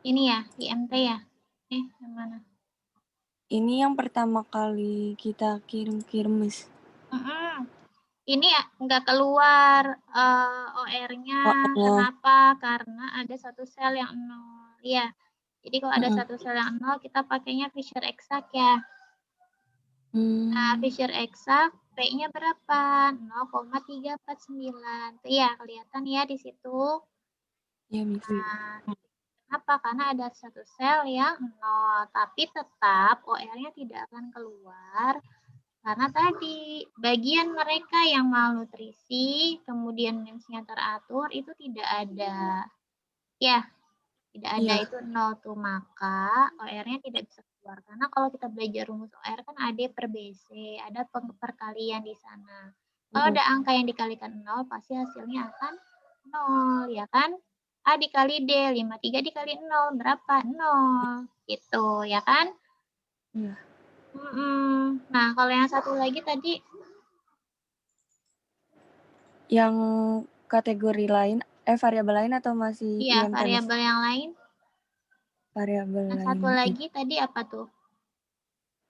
Ini ya, IMT ya. Yang mana? Ini yang pertama kali kita kirim, Miss. Ini nggak keluar OR-nya. Kenapa? Karena ada satu sel yang 0. Iya. Jadi kalau ada satu sel yang 0, kita pakainya Fisher exact ya. Nah, Fisher exact P-nya berapa? 0,349. Iya, kelihatan ya di situ. Iya, Miss. Nah, kenapa? Karena ada satu sel yang 0, tapi tetap OR-nya tidak akan keluar. Karena tadi bagian mereka yang malnutrisi, kemudian mensnya teratur, itu tidak ada. Ya, tidak ada, itu 0 tuh. Maka OR-nya tidak bisa keluar. Karena kalau kita belajar rumus OR kan AD per BC, ada perkalian di sana. Kalau ada angka yang dikalikan 0, pasti hasilnya akan 0, ya kan? A dikali D, 53 dikali 0, berapa? 0. Gitu, ya kan? Iya. Nah, kalau yang satu lagi tadi? Yang kategori lain, variabel lain atau masih Iya, IMT? variabel yang lain. Variabel yang lain. Satu lagi tadi apa tuh?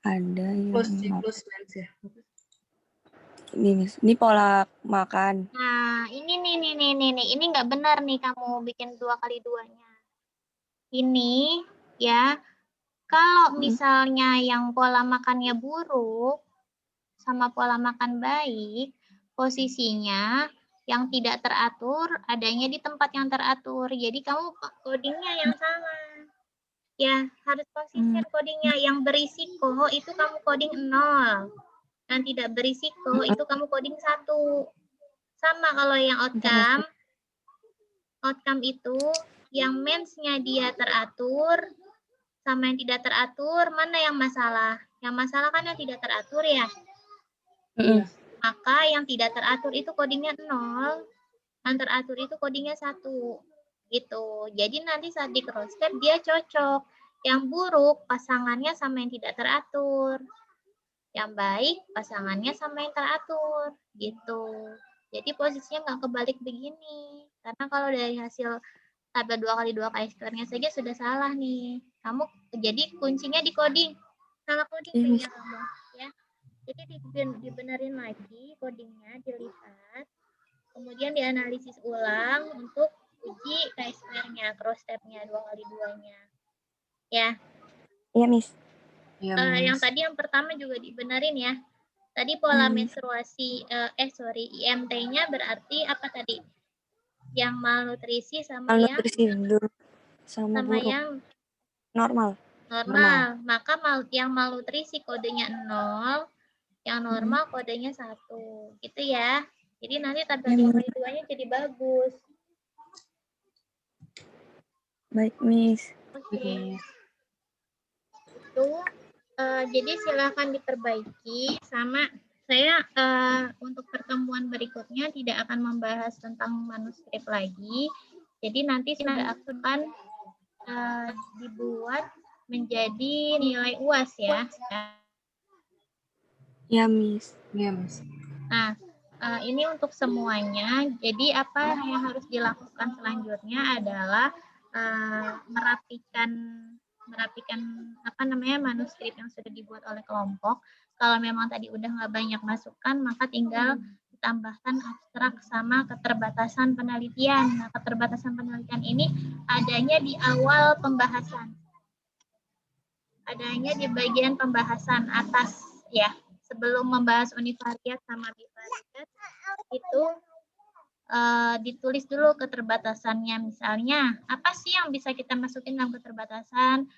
Ada yang Plus mens ya. Ini, Miss. Ini pola makan. Nah, ini nih. Ini nggak benar nih kamu bikin 2x2-nya. Ini ya, kalau misalnya yang pola makannya buruk sama pola makan baik, posisinya yang tidak teratur adanya di tempat yang teratur. Jadi kamu codingnya yang salah. Ya, harus konsisten codingnya. Yang berisiko itu kamu coding 0. Yang tidak berisiko itu kamu coding 1. Sama kalau yang outcome. Outcome itu yang mens-nya dia teratur sama yang tidak teratur, mana yang masalah? Yang masalah kan yang tidak teratur ya. Maka yang tidak teratur itu codingnya 0. Yang teratur itu codingnya 1. Gitu. Jadi nanti saat di cross step dia cocok. Yang buruk pasangannya sama yang tidak teratur. Yang baik pasangannya sama yang teratur. Gitu. Jadi posisinya nggak kebalik begini. Karena kalau dari hasil tabel 2x2 Chi-square-nya saja sudah salah nih. Kamu jadi kuncinya di coding. Salah coding kayaknya kamu. Ya. Jadi dibenerin lagi codingnya, dilihat. Kemudian dianalisis ulang untuk uji Chi-square-nya, cross step-nya, 2x2-nya. Ya. Iya, Miss. Yang tadi yang pertama juga dibenerin ya. Tadi pola menstruasi, IMT-nya berarti apa tadi? Yang malnutrisi sama Malnutrisi dulu. sama buruk. yang Normal. Maka yang malnutrisi kodenya 0, yang normal kodenya 1. Gitu ya. Jadi nanti tabel 2x2-nya jadi bagus. Baik, Miss. Oke. Itu jadi silakan diperbaiki. Sama saya untuk pertemuan berikutnya tidak akan membahas tentang manuskrip lagi. Jadi nanti saya akan dibuat menjadi nilai UAS ya. Ya, Miss. Nah, ini untuk semuanya. Jadi apa yang harus dilakukan selanjutnya adalah merapikan apa namanya manuskrip yang sudah dibuat oleh kelompok. Kalau memang tadi udah nggak banyak masukan, maka tinggal ditambahkan abstrak sama keterbatasan penelitian. Nah, keterbatasan penelitian ini adanya di awal pembahasan. Adanya di bagian pembahasan atas ya. Sebelum membahas univariat sama bivariat, itu ditulis dulu keterbatasannya. Misalnya, apa sih yang bisa kita masukin dalam keterbatasan?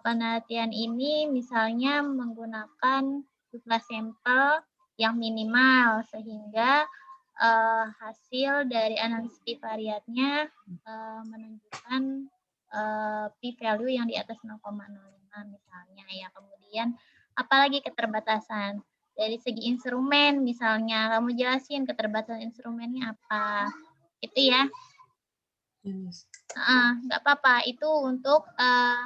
Penelitian ini misalnya menggunakan jumlah sampel yang minimal, sehingga hasil dari analisis bivariatnya menunjukkan p-value yang di atas 0,05 misalnya ya. Kemudian apalagi keterbatasan dari segi instrumen, misalnya kamu jelasin keterbatasan instrumennya apa, itu ya. Nggak apa-apa, itu untuk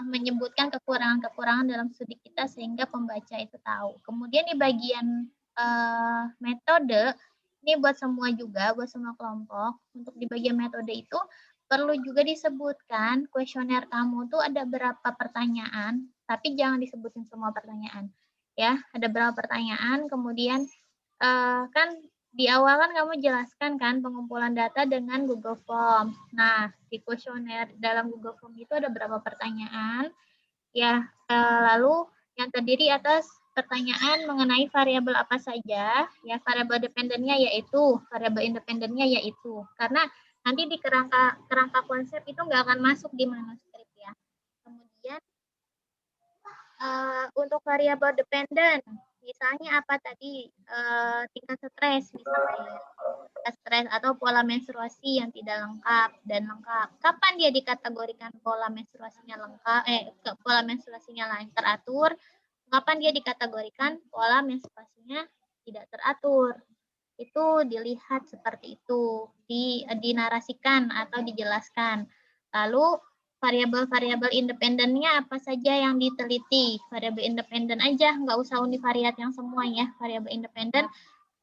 menyebutkan kekurangan-kekurangan dalam studi kita sehingga pembaca itu tahu. Kemudian di bagian metode, ini buat semua juga, buat semua kelompok. Untuk di bagian metode itu perlu juga disebutkan kuesioner kamu tuh ada berapa pertanyaan, tapi jangan disebutin semua pertanyaan. Ya, ada berapa pertanyaan, kemudian kan di awal kan kamu jelaskan kan pengumpulan data dengan Google Form. Nah, di kuesioner dalam Google Form itu ada berapa pertanyaan, ya, lalu yang terdiri atas pertanyaan mengenai variabel apa saja, ya, variabel dependennya yaitu, variabel independennya yaitu, karena nanti di kerangka konsep itu nggak akan masuk di manuskrip ya. Kemudian untuk variabel dependen, misalnya apa tadi, tingkat stres misalnya, stres atau pola menstruasi yang tidak lengkap dan lengkap. Kapan dia dikategorikan pola menstruasinya lengkap, pola menstruasinya teratur, kapan dia dikategorikan pola menstruasinya tidak teratur. Itu dilihat seperti itu, dinarasikan atau dijelaskan. Lalu variabel-variabel independennya apa saja yang diteliti. Variabel independen aja, nggak usah univariat yang semua ya. Variabel independen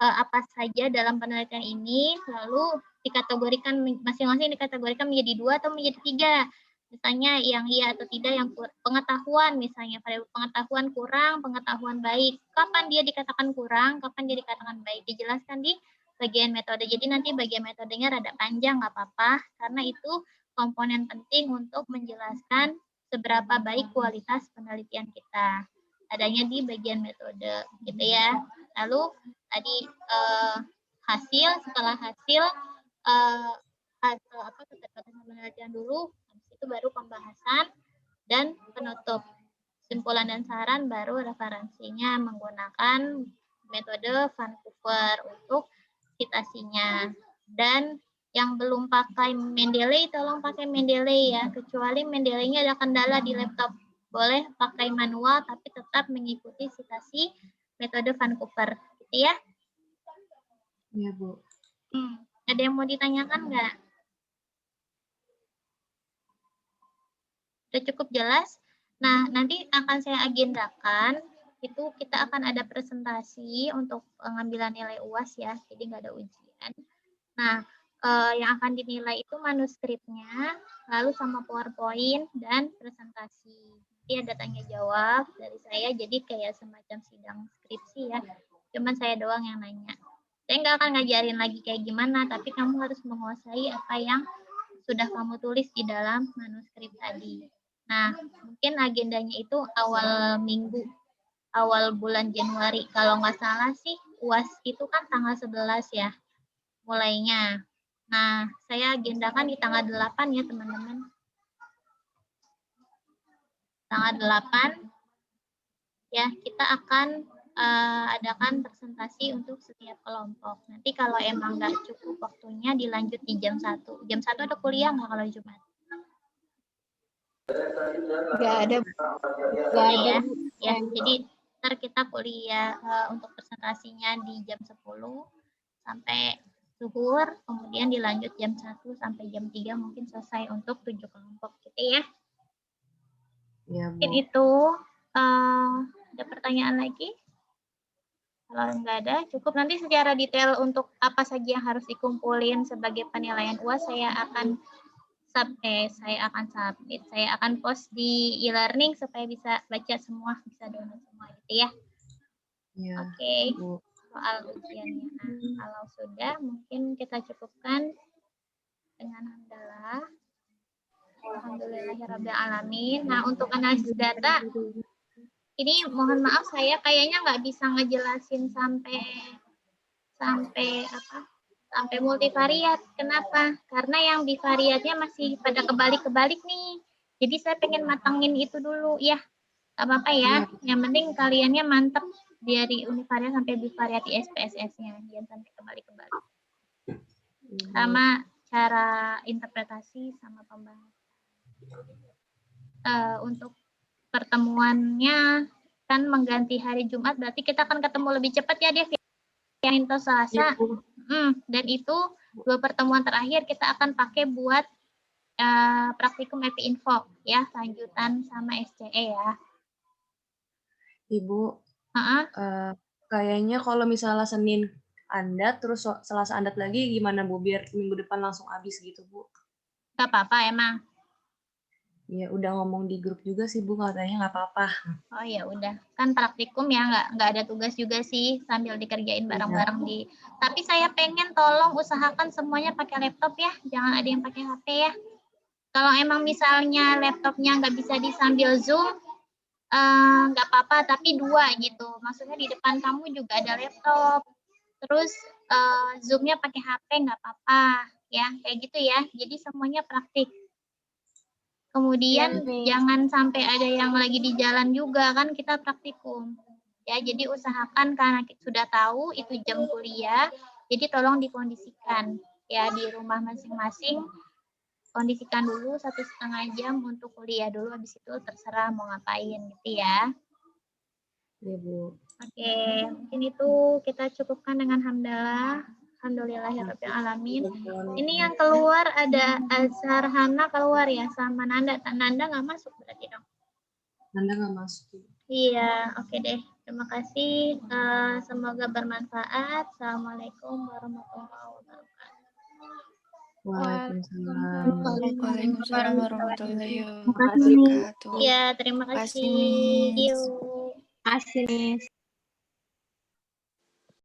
apa saja dalam penelitian ini, lalu dikategorikan masing-masing dikategorikan menjadi 2 atau menjadi 3. Misalnya yang iya atau tidak, yang pengetahuan misalnya, variabel pengetahuan kurang, pengetahuan baik. Kapan dia dikatakan kurang, kapan dia dikatakan baik, dijelaskan di bagian metode. Jadi nanti bagian metodenya rada panjang, nggak apa-apa, karena itu komponen penting untuk menjelaskan seberapa baik kualitas penelitian kita. Adanya di bagian metode, gitu ya. Lalu tadi setelah hasil keterbatasan penelitian dulu, habis itu baru pembahasan dan penutup. Kesimpulan dan saran baru referensinya menggunakan metode Vancouver untuk citasinya. Dan yang belum pakai Mendeley, tolong pakai Mendeley ya. Kecuali Mendeley-nya ada kendala di laptop. Boleh pakai manual, tapi tetap mengikuti citasi metode Vancouver. Gitu ya? Iya, Bu. Ada yang mau ditanyakan nggak? Sudah cukup jelas? Nah, nanti akan saya agendakan, itu kita akan ada presentasi untuk pengambilan nilai UAS ya, jadi nggak ada ujian. Nah, yang akan dinilai itu manuskripnya, lalu sama PowerPoint dan presentasi. Nanti ada tanya jawab dari saya, jadi kayak semacam sidang skripsi ya. Cuman saya doang yang nanya. Saya nggak akan ngajarin lagi kayak gimana, tapi kamu harus menguasai apa yang sudah kamu tulis di dalam manuskrip tadi. Nah, mungkin agendanya itu awal minggu, awal bulan Januari. Kalau nggak salah sih, UAS itu kan tanggal 11 ya, mulainya. Nah, saya agendakan di tanggal 8 ya, teman-teman. Tanggal 8, ya, kita akan adakan presentasi untuk setiap kelompok. Nanti kalau emang nggak cukup waktunya, dilanjut di jam 1. Jam 1 ada kuliah nggak kalau Jumat? Nggak ada. Ya, jadi ntar kita kuliah untuk presentasinya di jam 10 sampai zuhur, kemudian dilanjut jam 1 sampai jam 3 mungkin selesai untuk 7 kelompok gitu ya. Iya, Bu. Mungkin itu ada pertanyaan lagi? Kalau nggak ada, cukup. Nanti secara detail untuk apa saja yang harus dikumpulin sebagai penilaian UAS saya akan submit, saya akan post di e-learning supaya bisa baca semua, bisa download semua gitu ya. Iya. Oke, soal ujiannya. Nah, kalau sudah mungkin kita cukupkan dengan hamdalah. Alhamdulillahirrabbilalamin. Nah, untuk analisis data, ini mohon maaf saya kayaknya nggak bisa ngejelasin sampai multivariat. Kenapa? Karena yang bivariatnya masih pada kebalik-kebalik nih. Jadi saya pengen matangin itu dulu ya. Gak apa-apa ya. Yang penting kaliannya mantep dari univariat sampai bivariat di SPSS-nya. Jangan sampai kebalik-kebalik. Sama cara interpretasi sama pembahasan. Untuk pertemuannya kan mengganti hari Jumat, berarti kita akan ketemu lebih cepat ya, Dev. Yang itu Selasa. Dan itu 2 pertemuan terakhir kita akan pakai buat praktikum EPI Info ya, lanjutan sama SCE ya. Ibu, kayaknya kalau misalnya Senin Andat, terus Selasa Andat lagi gimana Bu? Biar minggu depan langsung habis gitu Bu. Gak apa-apa emang. Ya udah ngomong di grup juga sih Bu, katanya nggak apa-apa. Oh ya udah, kan praktikum ya nggak ada tugas juga sih, sambil dikerjain bareng-bareng di. Tapi saya pengen tolong usahakan semuanya pakai laptop ya, jangan ada yang pakai HP ya. Kalau emang misalnya laptopnya nggak bisa disambil Zoom, nggak apa-apa, tapi 2 gitu. Maksudnya di depan kamu juga ada laptop, terus Zoom-nya pakai HP nggak apa-apa ya, kayak gitu ya. Jadi semuanya praktik. Kemudian jangan sampai ada yang lagi di jalan juga, kan kita praktikum. Ya, jadi usahakan karena sudah tahu itu jam kuliah, jadi tolong dikondisikan ya di rumah masing-masing. Kondisikan dulu 1,5 jam untuk kuliah dulu, habis itu terserah mau ngapain gitu ya. Iya, Bu. Oke, mungkin itu kita cukupkan dengan hamdalah. Alhamdulillahirrabbilalamin. Ini yang keluar ada Azhar Hana keluar ya, sama Nanda. Nanda nggak masuk berarti dong? Nanda nggak masuk. Iya, oke deh. Terima kasih. Semoga bermanfaat. Assalamualaikum warahmatullahi wabarakatuh. Waalaikumsalam. Waalaikumsalam warahmatullahi wabarakatuh. Iya, terima kasih. Yuk. Terima kasih, Miss.